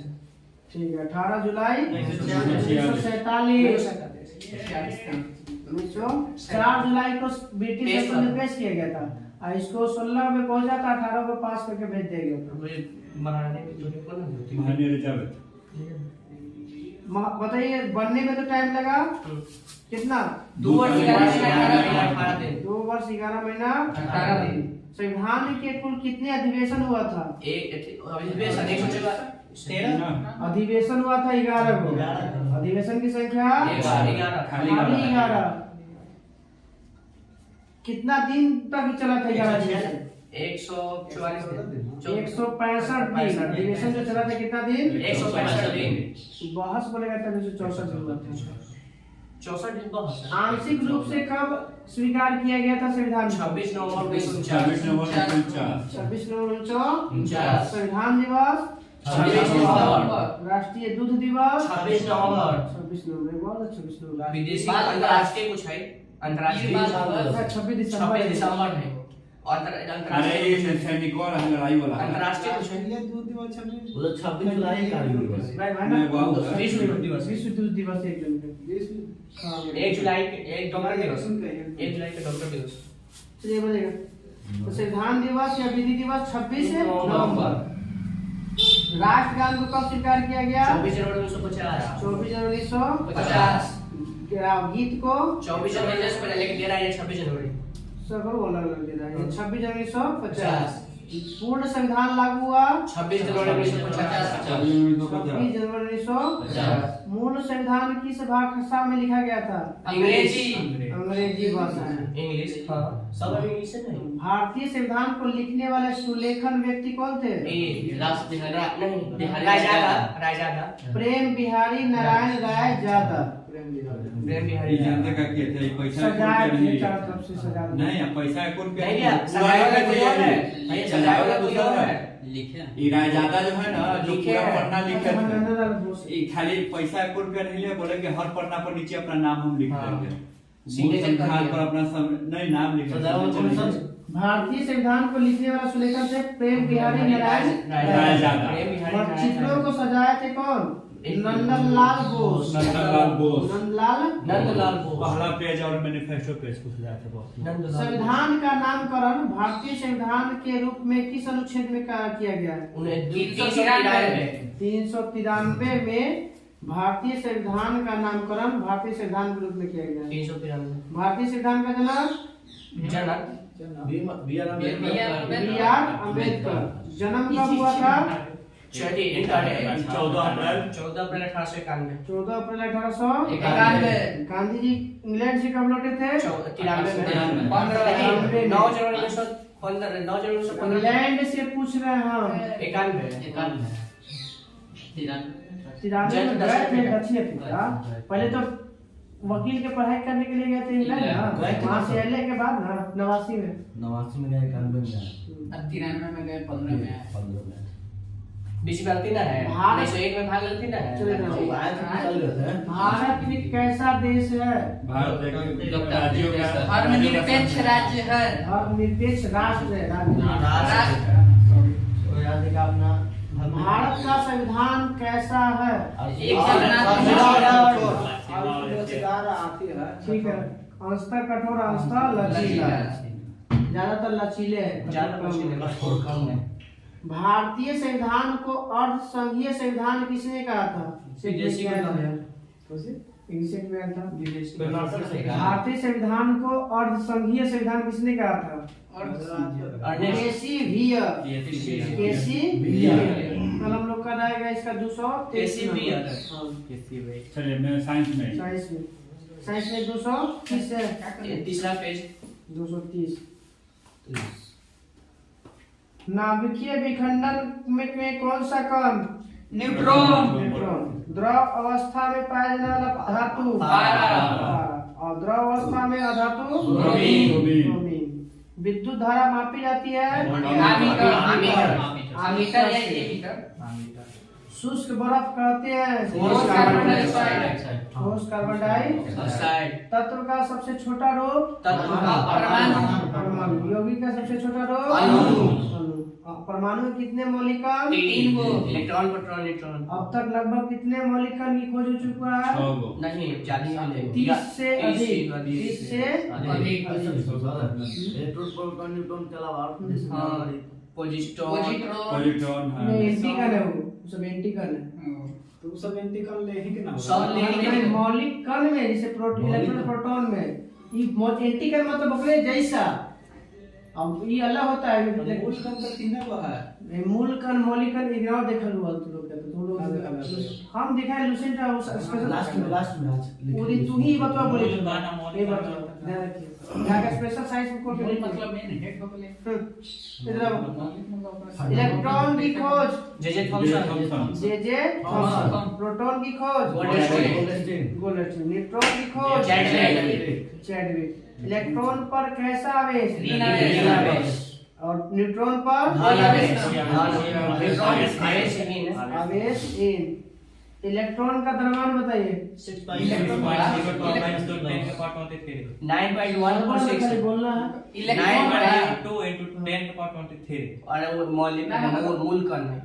ठीक है, 18 जुलाई 1947। 4 जुलाई को ब्रिटिश शासन में पेश किया गया था और इसको 16 में पहुंचा था, 18 को पास करके भेज दिया गया था। बताइए बनने में तो टाइम लगा कितना? 2 वर्ष 11 दिन। 2 वर्ष 11 महीना 18 दिन। संविधान के कुल कितने अधिवेशन हुआ था? अधिवेशन हुआ था 11 को। अधिवेशन की संख्या 11। कितना दिन तक चला था 11 अधिवेशन? 164 दिन। 165 दिन। अधिवेशन जो चला था कितना दिन? 165 दिन। बहस बोलेगा तब 164 दिन हुआ था। 64 दिन बहस। आंशिक रूप से कब स्वीकार किया गया था संविधान? 26 नवंबर 1949। 26 नवंबर 1949। संविधान दिवस 26 नवंबर। राष्ट्रीय दूध दिवस 26 नवंबर। 26 नवंबर, बहुत अच्छा 26 नवंबर। विदेशी अंतर्राष्ट्रीय कुछ है, अंतर्राष्ट्रीय 26 दिसंबर 26 दिसंबर है और अरे अंतर्राष्ट्रीय ये सैनिकों और लड़ाई वाला अंतर्राष्ट्रीय कुछ है, ये दूध दिवस 26 वो तो 26 जुलाई का दिवस है। भाई भाई नहीं, ना वाह, वाह। विश्व दूध दिवस, विश्व दूध दिवस 1 जनवरी। हाँ 1 जुलाई के एक डॉक्टर दिवस, 1 जुलाई के डॉक्टर दिवस। चलिए बोलेगा तो संविधान दिवस या विधि दिवस 26 नवंबर। राष्ट्रगान को कब स्वीकार किया गया? 24 जनवरी 1950। 24 जनवरी 50 गीत को 24 जनवरी से पहले लेकिन दे रहा है 26 जनवरी। सगर बोला दे रहा है 26 जनवरी 1950। पूर्ण संविधान लागू हुआ 26 जनवरी 1950। 26 जनवरी 1950। मूल संविधान किस भाषा में लिखा गया था? अंग्रेजी भाषा में। इंग्लिश, हाँ सब इंग्लिश है नहीं। भारतीय संविधान को लिखने वाले सुलेखन व्यक्ति कौन थे? रायजादा प्रेम बिहारी नारायण राय यादव। प्रेम बिहारी ये जनता का क्या था, ये पैसा सजाए कौन थे के चारों तरफ से सजा दिए। नहीं अब पैसा कौन के नहीं क्या सजाए वाला कोई और है, नहीं सजाए वाला कोई और है। लिखे ये रायजादा जो है ना जो लिखे पूरा हैं। पन्ना लिखे अच्छा, थे नंदलाल बोस। ये खाली पैसा कौन के नहीं ले, बोले कि हर पन्ना पर नीचे अपना नाम हम लिख हाँ। देंगे। Signature कर संविधान दिया। पर अपना नहीं नाम लिख सजावट कौन सा? भारतीय संविधान को लिखने वाला सुलेखन थे प्रेम बिहारी नारायण रायजादा। प्रेम बिहारी और नारायण चित्रों को सजाए थे कौन? नंदलाल बोस। नंदलाल बोस। नंदलाल बोस। पहला पेज और मैनिफेस्टो पेज को सजाया था बहुत। नंदलाल संविधान का नामकरण भारतीय संविधान के रूप में किस अनुच्छेद में किया गया है? 393 में भारतीय संविधान का नामकरण भारतीय संविधान के रूप में किया गया है। 393 भारतीय संविधान का जनक बी आर अम्बेडकर। जन्म कब हुआ था? 14 अप्रैल 1891। 14 अप्रैल 1891। 91। गांधी जी इंग्लैंड से कब लौटे थे? 93 में। 93 9 जनवरी 1915 इंग्लैंड से पूछ रहे हैं हम। 91। 93 में गए थे दक्षिण अफ्रीका। पहले तो वकील के पढ़ाई करने के लिए गए थे इंग्लैंड ना, वहाँ से एलए के बाद ना 89 में 89 में गए, 91 में आए, अब 93 में गए, 15 में आए। 15 में आए। बीच में गलती ना है, भारत- 1901 में भाग गलती ना चले है। जाओ। वो आए थे निकल गए थे। भारत एक कैसा देश है? भारत एक राज्यों का धर्मनिरपेक्ष राज्य है। धर्मनिरपेक्ष राष्ट्र है। तो याद है कि अपना भारत का संविधान कैसा है? ठीक है, अंशतः कठोर अंशतः लचीला। ज्यादातर लचीले है। भारतीय संविधान को अर्ध संघीय संविधान किसने कहा था? विदेशी को कहा है। इंग्लिश में आया था। विदेशी भारतीय संविधान को अर्ध संघीय संविधान किसने कहा था? केसी भियर। कल हम लोग का आएगा इसका 223 चलिए मैं साइंस में साइंस में 230 है। तीसरा पेज 230। नाभिकीय विखंडन में कौन सा कण? न्यूट्रॉन। द्रव अवस्था में पाया जाने वाला धातु और द्रव अवस्था में अधातु ब्रोमीन। विद्युत धारा मापी जाती है आमीटर या एमीटर। शुष्क बर्फ कहते हैं ठोस कार्बन डाइऑक्साइड। ठोस कार्बन डाइऑक्साइड। तत्व का सबसे छोटा रूप परमाणु। यौगिक का सबसे छोटा रूप अणु। परमाणु में कितने मौलिक कण? 3 गो। Electron proton neutron. अब तक लगभग कितने मौलिक कण की खोज हो चुका है? 6 गो। नहीं ज्यादा है 30 से अधिक। 30 से अधिक। इलेक्ट्रॉन प्रोटॉन न्यूट्रॉन के अलावा और किसी हाँ पोजिट्रॉन पॉजिट्रॉन है। एंटी कण है, वो सब एंटी कण है। तो सब एंटिकल ले ही के ना सब ले मौलिक कण में जैसे प्रोटॉन इलेक्ट्रॉन प्रोटॉन में ये एंटी कण मतलब अपने जैसा। अब ये अलग होता है मूल कण का 3 गो है। मूल कण मौलिक कण इग्नोर देखल हुआ तुम लोग कहते तुम लोग हम दिखाए लुसेंट लास्ट में आज पूरी तू ही बतवा बोले ये बतवा ध्यान रखिए क्या स्पेशल साइंस में कोड मतलब मेन हेड हो गए। इधर इलेक्ट्रॉन की खोज J Thomson. J Thomson. Proton की खोज गोल्डस्टीन। न्यूट्रॉन की खोज चैडविक। इलेक्ट्रॉन पर कैसा आवेश? और न्यूट्रॉन पर आवेश इन। इलेक्ट्रॉन का द्रव्यमान बताइए। 9.1 और 6 बोलना है। और वो मॉलिक्यूल मूल कण है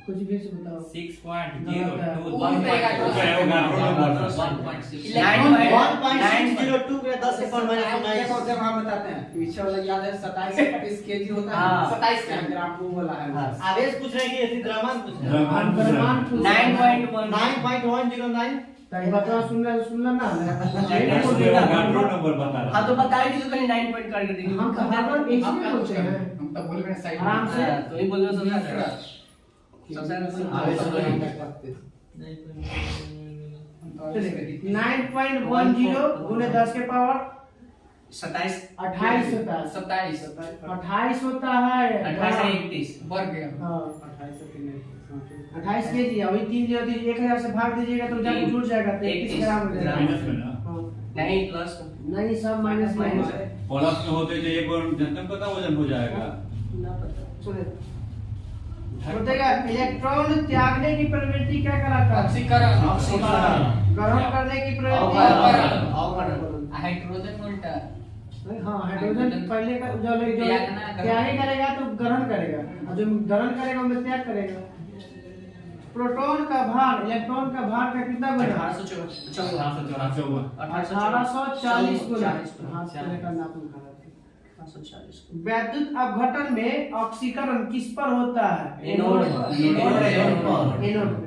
कुछ भी से बताओ। 1.602 के 10 से कौन माइनस होना है? देखो जब हम बताते हैं पीछे वाला याद है 27 केजी होता है, 27 ग्राम वो वाला है। आवेश पूछ रहे हैं कि ऐसी द्रव्यमान पूछ रहे हैं? द्रव्यमान 9.1 9.109 कहीं बताओ। सुनना ना नंबर बता रहा हाँ तो बताइए तो कहीं 9 पॉइंट करके देखिए। हम कहाँ पर एक ही बोलते हैं हम तो बोल रहे हैं साइड आराम से। तो ही बोल रहे हो सबसे आवेश सबसे 9.10 गुने 10 के पावर 27 28 होता है। 27 28 होता है 28 से 31 वर्ग है। हाँ 28 केजी। अभी 3 जो 1000 से भाग दीजिएगा तो जाके जुड़ जाएगा तो 31 ग्राम हो जाएगा। माइनस में ना हाँ। नहीं प्लस नहीं सब माइनस माइनस है। प्लस में होते तो एक और जनतन पता वजन हो जाएगा। सुने बताइएगा इलेक्ट्रॉन त्यागने की प्रवृत्ति क्या कहलाता है? ऑक्सीकरण। ग्रहण करने की प्रवृत्ति हाइड्रोजन उल्टा। हाँ हाइड्रोजन पहले का जो त्याग करेगा तो ग्रहण करेगा और जो ग्रहण करेगा वो त्याग करेगा। प्रोटॉन का भार इलेक्ट्रॉन का भार का कितना गुना? 1840 गुना। हाँ चले का नाप लिखा है। वैद्युत अपघटन में ऑक्सीकरण किस पर होता है? एनोड पे।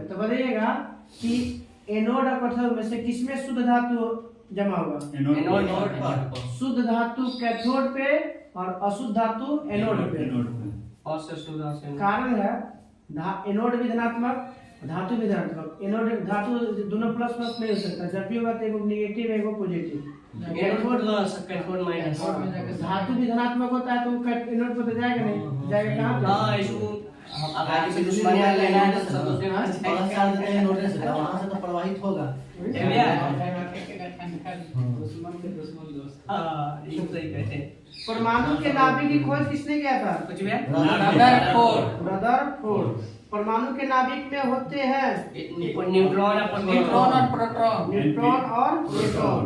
तो बताइएगा कि एनोड और कैथोड में से किसमें शुद्ध धातु जमा हुआ? शुद्ध धातु कैथोड पे और अशुद्ध धातु एनोड पे। कारण है एनोड भी धनात्मक धातु भी धनात्मक। एनोड धातु दोनों प्लस प्लस नहीं हो सकता। जब भी होगा तो एगो नेगेटिव एगो positive. Cathode plus cathode minus धातु भी धनात्मक होता है तो एनोड पे तो जाएगा नहीं। जाएगा कहां? हां इसको अब आगे से दुश्मनी लेना है तो सब उसके पास नोटिस है वहां से तो प्रवाहित होगा। दुश्मन के दुश्मन दोस्त। हां ये सही कहते हैं। परमाणु के नाभिक की खोज किसने किया था? कुछ भी रदरफोर्ड। परमाणु के नाभिक में होते हैं न्यूट्रॉन और प्रोटॉन। न्यूट्रॉन और प्रोटॉन।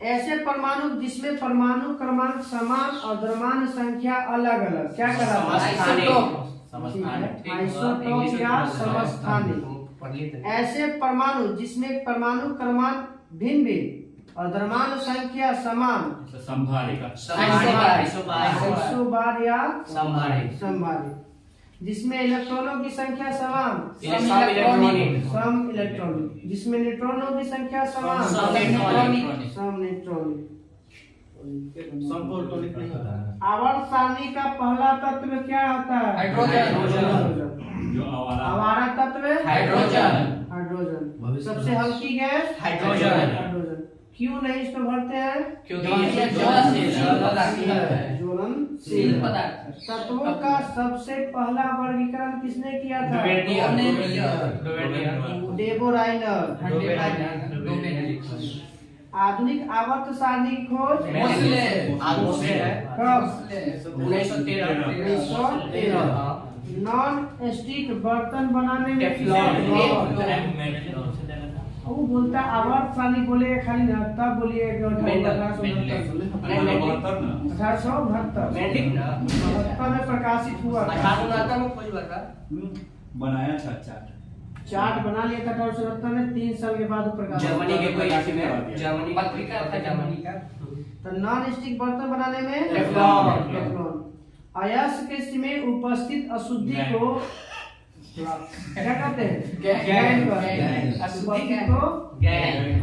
ऐसे परमाणु जिसमें परमाणु क्रमांक समान और द्रव्यमान संख्या अलग अलग क्या कहलाता है? आइसोटोप या समस्थानिक। ऐसे परमाणु जिसमें परमाणु क्रमांक भिन्न भिन्न और द्रव्यमान संख्या समान आइसोबार या समभारित। जिसमें इलेक्ट्रॉनों की संख्या समान सम इलेक्ट्रॉनिक। जिसमें न्यूट्रॉनों की संख्या समान सम न्यूट्रॉनिक। संपोर्टोनिक नहीं होता है। आवर्त सारणी का पहला तत्व क्या होता है? हाइड्रोजन। जो आवारा तत्व हाइड्रोजन। सबसे हल्की गैस हाइड्रोजन। क्यों नहीं इसको भरते हैं? ज्वलनशील पदार्थ। तत्वों का सबसे पहला वर्गीकरण किसने किया था? डेबोराइनर। आधुनिक आवर्त सारणी की खोज कब? 1913। नॉन स्टिक बर्तन बनाने में वो बोलता आवर्त सारणी बोले खाली ना तब बोलिए 1872 में प्रकाशित हुआ था। बनाया था चार्ट बना लिया था 1870 में। 3 साल के बाद प्रकाशित। जर्मनी के कोई जर्मनी पत्रिका था जर्मनी का। तो नॉन स्टिक बर्तन बनाने में टेफ्लॉन। अयस्क में उपस्थित अशुद्धि को क्या कहते हैं? गैन। अशुद्धि को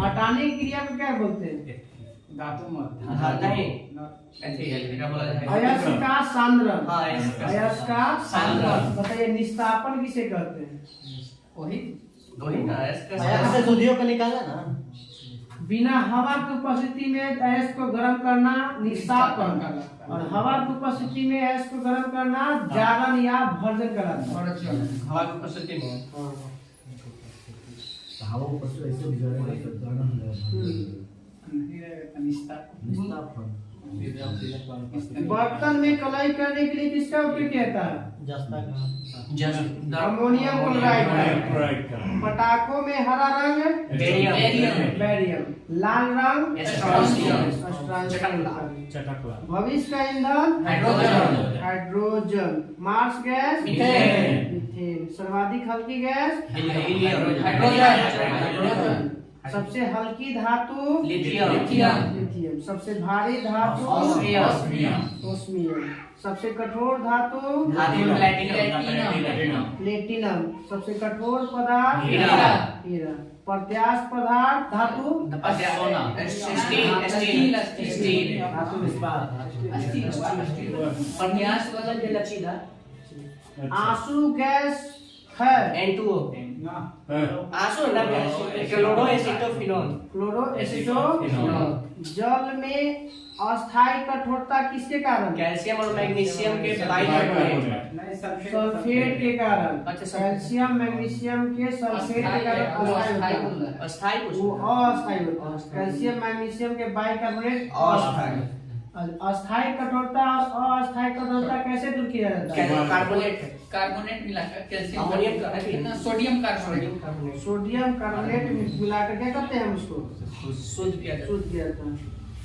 हटाने की क्रिया को क्या बोलते हैं? धातु मत। नहीं अयस्क का सांद्रण। हाँ, अयस्क का सांद्रण। बताइए निस्तापन किसे कहते हैं? वही से दूधियों को निकाला ना। बिना हवा की उपस्थिति में अयस्क को गर्म करना निस्तापन और हवा की उपस्थिति में अयस्क को गर्म करना जागरण या भर्जन कहलाता है। हवा की उपस्थिति में हवा को पशु ऐसे बिगड़ेगा तो गाना हो जाएगा। नहीं रहेगा निस्तापन। बर्तन में कलाई करने के लिए किसका उपयोग किया जाता है? Ammonium chloride. पटाखों में हरा रंग बेरियम, लाल रंग चटकला। भविष्य का ईंधन हाइड्रोजन। Marsh gas methane. सर्वाधिक हल्की गैस हाइड्रोजन। सबसे हल्की धातु लिथियम। सबसे भारी धातु ओस्मियम। सबसे कठोर धातु प्लेटिनम। सबसे कठोर पदार्थ हीरा। प्रत्यास्थ पदार्थ धातु आंसू गैस है N2O आंसू ना क्लोरोएसिटोफिनोल। जल में अस्थायी कठोरता किसके कारण? कैल्शियम और मैग्नीशियम के बाइकार्बोनेट सल्फेट के कारण। अच्छा, कैल्शियम मैग्नीशियम के सल्फेट के कारण अस्थायी होता है। अस्थायी वो अस्थायी होता है। कैल्शियम मैग्नीशियम के बाइकार्बोनेट अस्थायी। अस्थायी कठोरता और अस्थायी कठोरता कैसे दूर किया जाता है? कार्बोनेट मिलाकर कैल्शियम अमोनियम का सोडियम कार्बोनेट सोडियम कार्बोनेट मिलाकर क्या करते हैं हम उसको? शुद्ध किया जाता है। शुद्ध किया जाता है।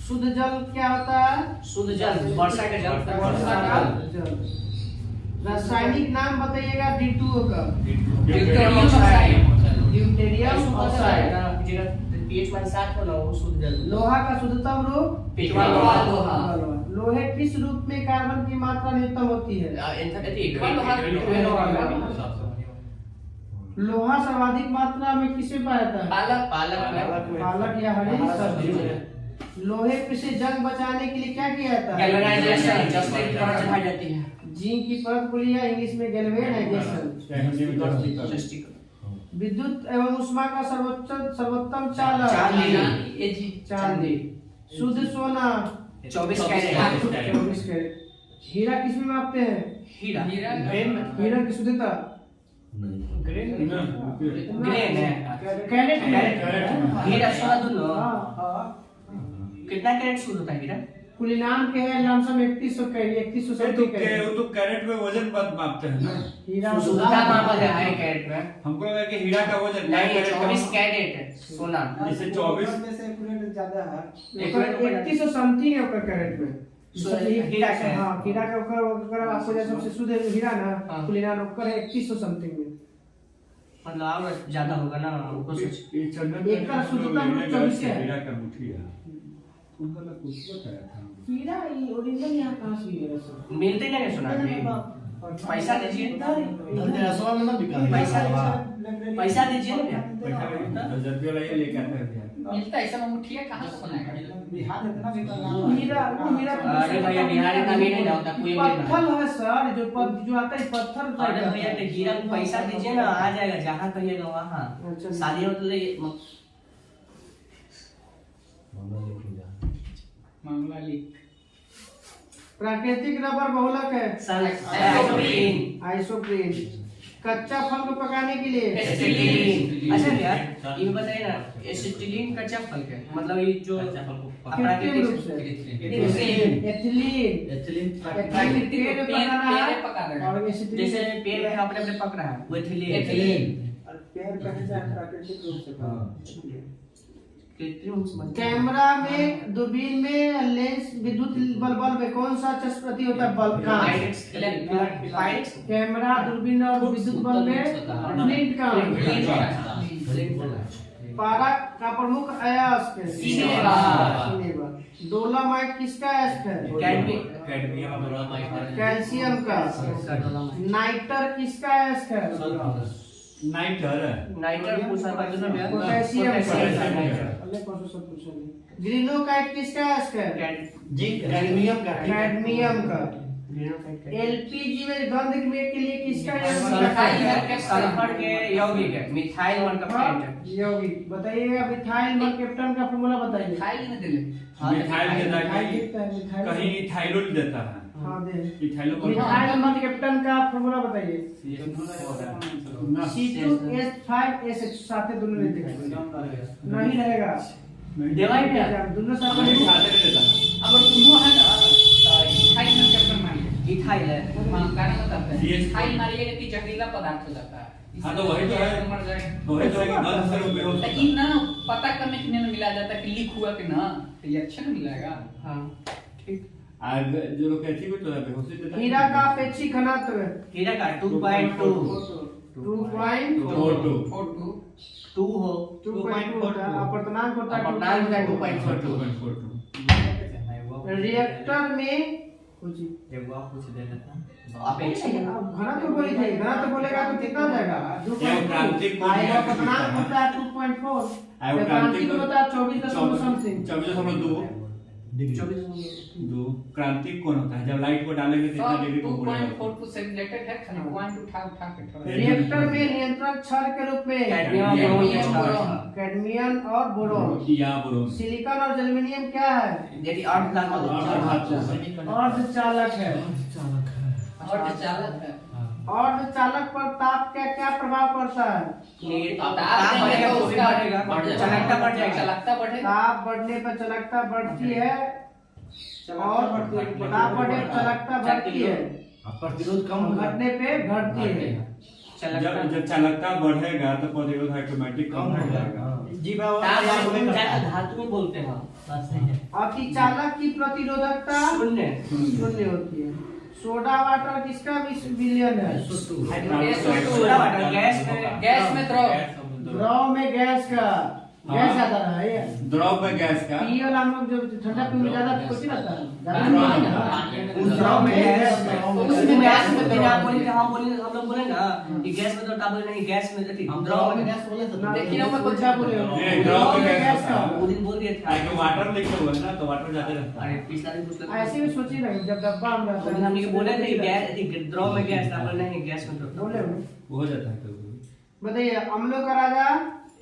शुद्ध जल क्या होता है? शुद्ध जल वर्षा का जल। वर्षा का जल। रासायनिक नाम बताइएगा D2O का। Deuterium oxide. pH 7 होना वो शुद्ध जल। लोहा का शुद्धतम रूप लोहा। लोहे किस रूप में कार्बन की मात्रा न्यूनतम होती है? लोहा सर्वाधिक मात्रा में किसे पाया जाता है? पालक या हरी सब्जी में। लोहे से जंग बचाने के लिए क्या किया जाता है? गैल्वेनाइजेशन जस्टिक परत चढ़ाई जाती है। जिंक की परत बोलिए इंग्लिश में गैल्वेनाइजेशन। विद्युत एवं ऊष्मा का सर्वोत्तम चालक चांदी। शुद्ध सोना 24 कैरेट। 24 कैरेट। हीरा किस में मापते हैं? हीरा की शुद्धता ग्रेन है। कैरेट हीरा सोना दोनों कितना कैरेट शुद्ध होता है हीरा? कुलीनाम के है लमसम 3100 कैरेट 3100 कैरेट। वो तो कैरेट में वजन मापते हैं ना। हीरा शुद्धता मापा जाता है कैरेट में। हमको लगा कि हीरा का वजन नहीं 24 कैरेट सोना जैसे 24 में से एक्यूरेट ज्यादा है। 3100 समथिंग है ओकर कैरेट में। हीरा का है। हां हीरा का ओकर आपको जैसे सबसे शुद्ध हीरा ना हाँ। कुलीनाम ओकर है 3100 समथिंग में। मतलब और ज्यादा होगा ना ऊपर से। ये चंदन एक का शुद्धता 24 है। हीरा का मुट्ठी है। उनका तो कुछ बताया था। हीरा ये ओरिजिनल यहां कहां से है सर? मिलते नहीं सोना जी। पैसा दीजिए पैसा दीजिए ना। जल्दी वाला ये लेके आता है। मिलता है ऐसा मुठिया कहाँ से बनाएगा? बिहार इतना भी हीरा अरे भैया बिहार इतना भी नहीं होता कोई भी पत्थर है सर जो आता है पत्थर। अरे भैया तो हीरा को पैसा दीजिए ना आ जाएगा जहाँ कहिएगा वहाँ। अच्छा। शादी मतलब मामला लीक। प्राकृतिक रबर बहुलक है आइसोप्रीन। आइसोप्रीन। कच्चा फल को पकाने के लिए एसिटिलीन। अच्छा यार ये बताइए ना एसिटिलीन कच्चा फल का मतलब ये जो कृत्रिम रूप से एथिलीन प्राकृतिक पेड़ में पकाना है और एसिटिलीन जैसे पेड़ में अपने अपने पक रहा है वो एथिलीन। पेड़ कहीं से प्राकृतिक रूप से कैमरा में दूरबीन में लेंस विद्युत बल्ब में कौन सा चस्पति होता है? बल्ब का। कैमरा दूरबीन और विद्युत बल्ब में फ्लिंट का। पारा का प्रमुख अयस्क डोलामाइट किसका अयस्क है? कैल्शियम का। नाइटर किसका अयस्क है? नाइटर पोटेशियम का। ग्रीनोकाइट किसका अयस्क है? कैडमियम का। एलपीजी में गंध के लिए किसका सल्फर के यौगिक है मिथाइल मरकप्टेन यौगिक। बताइएगा मिथाइल मरकप्टेन का फॉर्मूला बताइए। मिथाइल कहीं इथाइलोल देता है। हाँ दे। इथाइलोल मरकप्टेन का फॉर्मूला बताइए। C2H5SH साथ दोनों लेते हैं नहीं रहेगा। देवाई क्या दोनों साथ देता है। अगर दोनों है pH खाई मारिएगा कि जहरीला पदार्थ हो जाता है। हाँ, तो वही तो है। मर जाएगा। तो वही तो है कि गंध से बेहोश होता है। लेकिन ना पता करने के लिए मिला जाता है कि लीक हुआ कि ना, तो ये अच्छा नहीं मिलेगा। हाँ ठीक। आज जो लोग कहती है तो बेहोशी देता है। हीरा का अपेक्षिक घनत्व हीरा का 2.2 42 2 हो 2.2 होता है, अपवर्तनांक होता है अपवर्तनांक होता है 2.42 रिएक्टर में कुछ जब आप कुछ दे देता अपेक्षित अब घनत्व बोली थी, घनत्व बोलेगा तो कितना हो जाएगा? एवं क्रांतिक को आएगा अपवर्तनांक होता है 2.4, एवं क्रांतिक होता है 24 समथिंग 24.2 क्रांतिक कौन होता है? जब लाइट को डालेंगे कितना डिग्री को बोलेगा? 2.42 से रिलेटेड है, खाली पॉइंट उठा के थोड़ा। रिएक्टर में नियंत्रक क्षार के रूप में कैडमियम और बोरोन, या बोरोन। सिलिकॉन और एल्युमिनियम क्या है? यदि अर्धचालक है। और चालक है। अर्धचालक पर ताप का क्या प्रभाव पड़ता है? चालकता बढ़ जाएगा। चालकता बढ़ेगा। ताप बढ़ने पर चालकता बढ़ती है और ताप बढ़ने पर चालकता बढ़ती है, प्रतिरोध कम होगा। घटने पे घटती है। जब चालकता बढ़ेगा तो प्रतिरोध ऑटोमेटिक कम हो जाएगा। जी बाबा धातु में बोलते हैं। अतिचालक की प्रतिरोधकता शून्य शून्य होती है। सोडा वाटर किसका विलयन है? सोडा वाटर गैस में द्रव। द्रव में गैस का गैस ज्यादा है ये। द्रव में गैस का पिए वाला हम लोग जो ठंडा पीने में ज्यादा कुछ नहीं रहता है, ज्यादा द्रव नहीं में- है। द्रव में गैस उसमें गैस में बिना बोले हम लोग बोले ना कि गैस में तो बोले नहीं, गैस में तो ठीक द्रव में गैस बोले तो देखिए ना मैं कुछ क्या बोले हो। ये द्रव में गैस का वो दिन बोल दिए थे। आगे वाटर लिखे हुए हैं ना, तो वाटर जाते रहता अरे है। पिछला दिन पूछ ऐसे भी सोचिए ना जब डब्बा हम रहता है हमने बोले थे गैस द्रव में गैस ना बोले नहीं गैस में तो बोले हो। हो जाता है कभी। बताइए अम्लों का राजा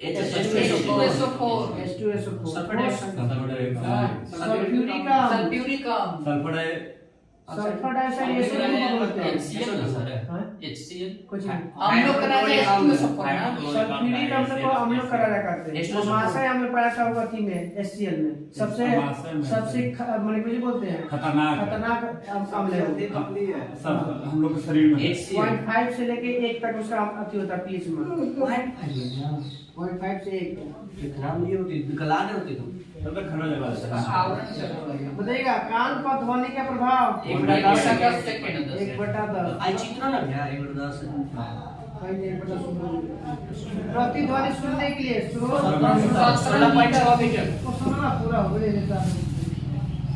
H2SO4 H2SO4 sulphur dioxide sulphuric sulphuric sulphur है सल्फर डाइऑक्साइड ये सब नहीं बोलते हैं। हाँ? HCl कुछ नहीं। हम लोग का राजा H2SO4 ना। सल्फ्यूरिक अम्ल को अम्ल का राजा कहते हैं। H2SO4 महाशय अम्ल पाया था होगा थी में HCl में सबसे महाशय में। सबसे माने कुछ बोलते हैं खतरनाक खतरनाक अम्ल है वो। सब हम लोग के शरीर में 0.5 से लेके 1 तक उसका अति होता है pH में 0.5 से 1 तक। नाम ये होती गला दे होती तुम तब तक खाना जला देता है। आवरण चल रहा है। बताइएगा कान पर ध्वनि का प्रभाव 1/10 1/10 आई चित्र ना भैया 1/10 प्रतिध्वनि सुनने के लिए स्रोत 16.6 मीटर को सुनना पूरा हो जाता है।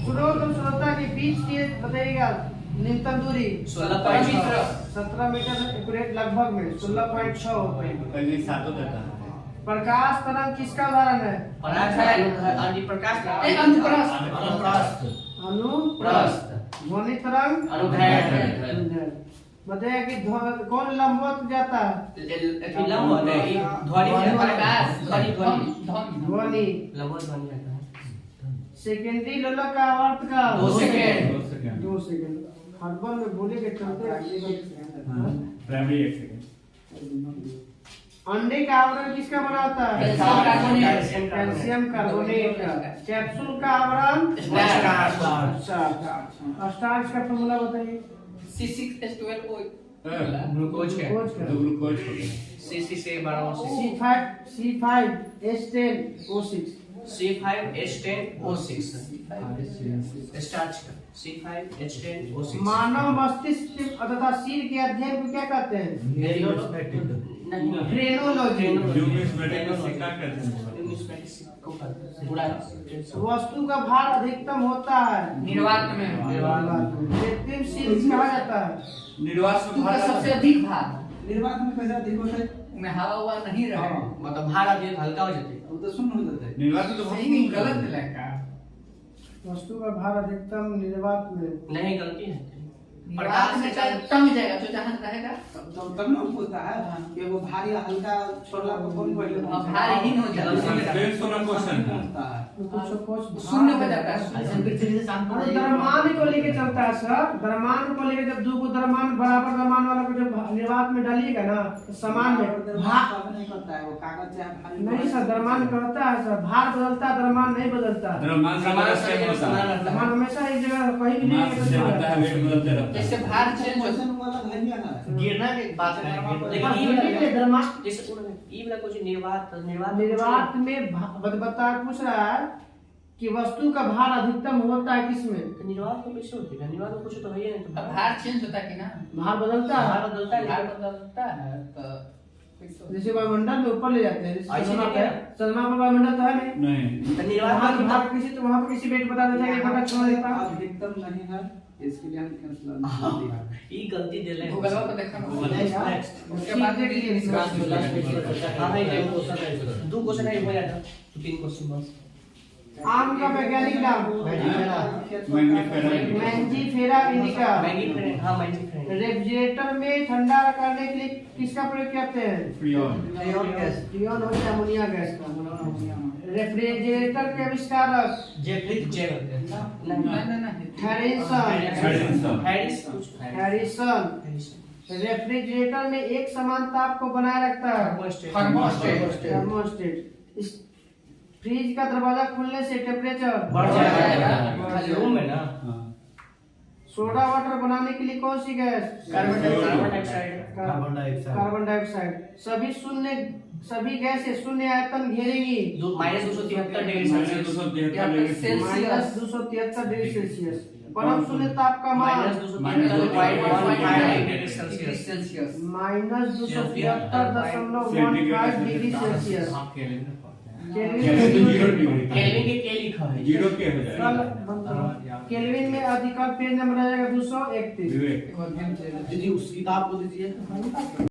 स्रोत और श्रोता के बीच की बताइएगा न्यूनतम दूरी 17 मीटर एक्यूरेट लगभग में 16.6 होते हैं। कहीं सातों देता है। प्रकाश तरंग किसका उदाहरण है? प्रकाश अनुप्रस्थ अनुप्रस्थ। ध्वनि तरंग अनुदैर्ध्य बताइए कि कौन लंबवत जाता है? ध्वनि। सेकेंडरी लोलक का आवर्त का 2 सेकंड। 2 सेकंड। हड़बड़ में बोले के चलते प्राइमरी 1 सेकंड। अंडे का आवरण किसका बना होता है? कैल्शियम कार्बोनेट का। कैप्सूल का आवरण स्टार्च का फॉर्मूला बताइए। C6H12O ग्लूकोज के ग्लूकोज का ग्लूकोज होता है। C6 से 12 C5H10O6 C5H10O6 स्टार्च का C5H10O6 मानव मस्तिष्क तथा सिर के अध्ययन को क्या कहते हैं? फ्रेनोलॉजी। न्यूमिस्मेटिक को सिक्का कहते हैं। वस्तु का भार अधिकतम होता है निर्वात में कृत्रिम शील कहा जाता है। निर्वात वस्तु में का सबसे अधिक भार निर्वात में कैसा देखो है में हवा हुआ नहीं रहे। मतलब भार अधिक हल्का हो जाते वो तो सुन हो जाता है। निर्वात में तो सही नहीं गलत लगा। वस्तु का भार अधिकतम निर्वात में नहीं गलती है प्रकाश में टंग जाएगा तो जहां रहेगा तब ना होता है कि वो भारी हल्का छोड़ला को कौन पहले भारी ही हो जाता है। सेंस वाला क्वेश्चन है। कुछ शून्य हो जाता है। द्रव्यमान को लेके चलता है सर। द्रव्यमान को लेके जब दो को द्रव्यमान बराबर द्रव्यमान वाला को जब निर्वात में डालिएगा ना तो समान में नहीं करता है वो कागज चाहे भारी नहीं सर द्रव्यमान करता है सर। भार बदलता है द्रव्यमान नहीं बदलता। द्रव्यमान से सेम होता है। द्रव्यमान हमेशा एक जगह कहीं भी मास नहीं से आता है, वेट बदलते रहता है। जैसे भार चेंज वजन वाला है या ना गिरना के बात है लेकिन ये ई वाला धर्मा जैसे उन्होंने ई वाला कुछ निर्वात निर्वात निर्वात में बता पूछ रहा है कि वस्तु का भार अधिकतम होता है किसमें? तो निर्वात में कैसे होती है? निर्वात में कुछ तो है ही नहीं, तो भार चेंज होता है कि ना भार बदलता है। भार बदलता है, भार लेकिन बदलता है तो जैसे वायुमंडल में ऊपर ले जाते हैं, जैसे ऐसे चंद्रमा नहीं पे है। चंद्रमा पर वायुमंडल तो है नहीं, नहीं तो निर्वात वहाँ में की कितना भार किसी तो वहाँ पर किसी वेट बता देता है कि बड़ा छोड़ देता है। अधिकतम नहीं है, इसके लिए हम कैंसिल ई गलती दे ले गूगल पर देखा उसके बाद ठीक है, ठीक है, डिस्कस ठीक है। हां भाई दो क्वेश्चन है हो जाता तो 3 क्वेश्चन बस। आम का वैज्ञानिक नाम मैंजीफेरा इंडिका। मैगी फ्रेंड, हां मैगी फ्रेंड। रेफ्रिजरेटर में ठंडा करने के लिए किसका प्रयोग करते हैं? फ्रीऑन फ्रीऑन और अमोनिया गैस का। रेफ्रिजरेटर के आविष्कारक हैरिसन। रेफ्रिजरेटर में एक समान ताप को बनाए रखता है थर्मोस्टेट। इस फ्रिज का दरवाजा खुलने से टेम्परेचर बढ़ जाएगा रूम में ना। सोडा वाटर बनाने के लिए कौन सी gas? Carbon dioxide. Carbon dioxide. सभी गैसें शून्य आयतन घेरेंगी -273 डिग्री सेल्सियस। -273 degree Celsius. परम शून्य ताप का मान -273 degree Celsius. -273.15 degree Celsius. Kelvin के के लिखा है? जीरो के हो जाएगा। केल्विन में अधिकतम पेज नंबर आ जाएगा 231। विवेक दीदी उस किताब को दीजिए।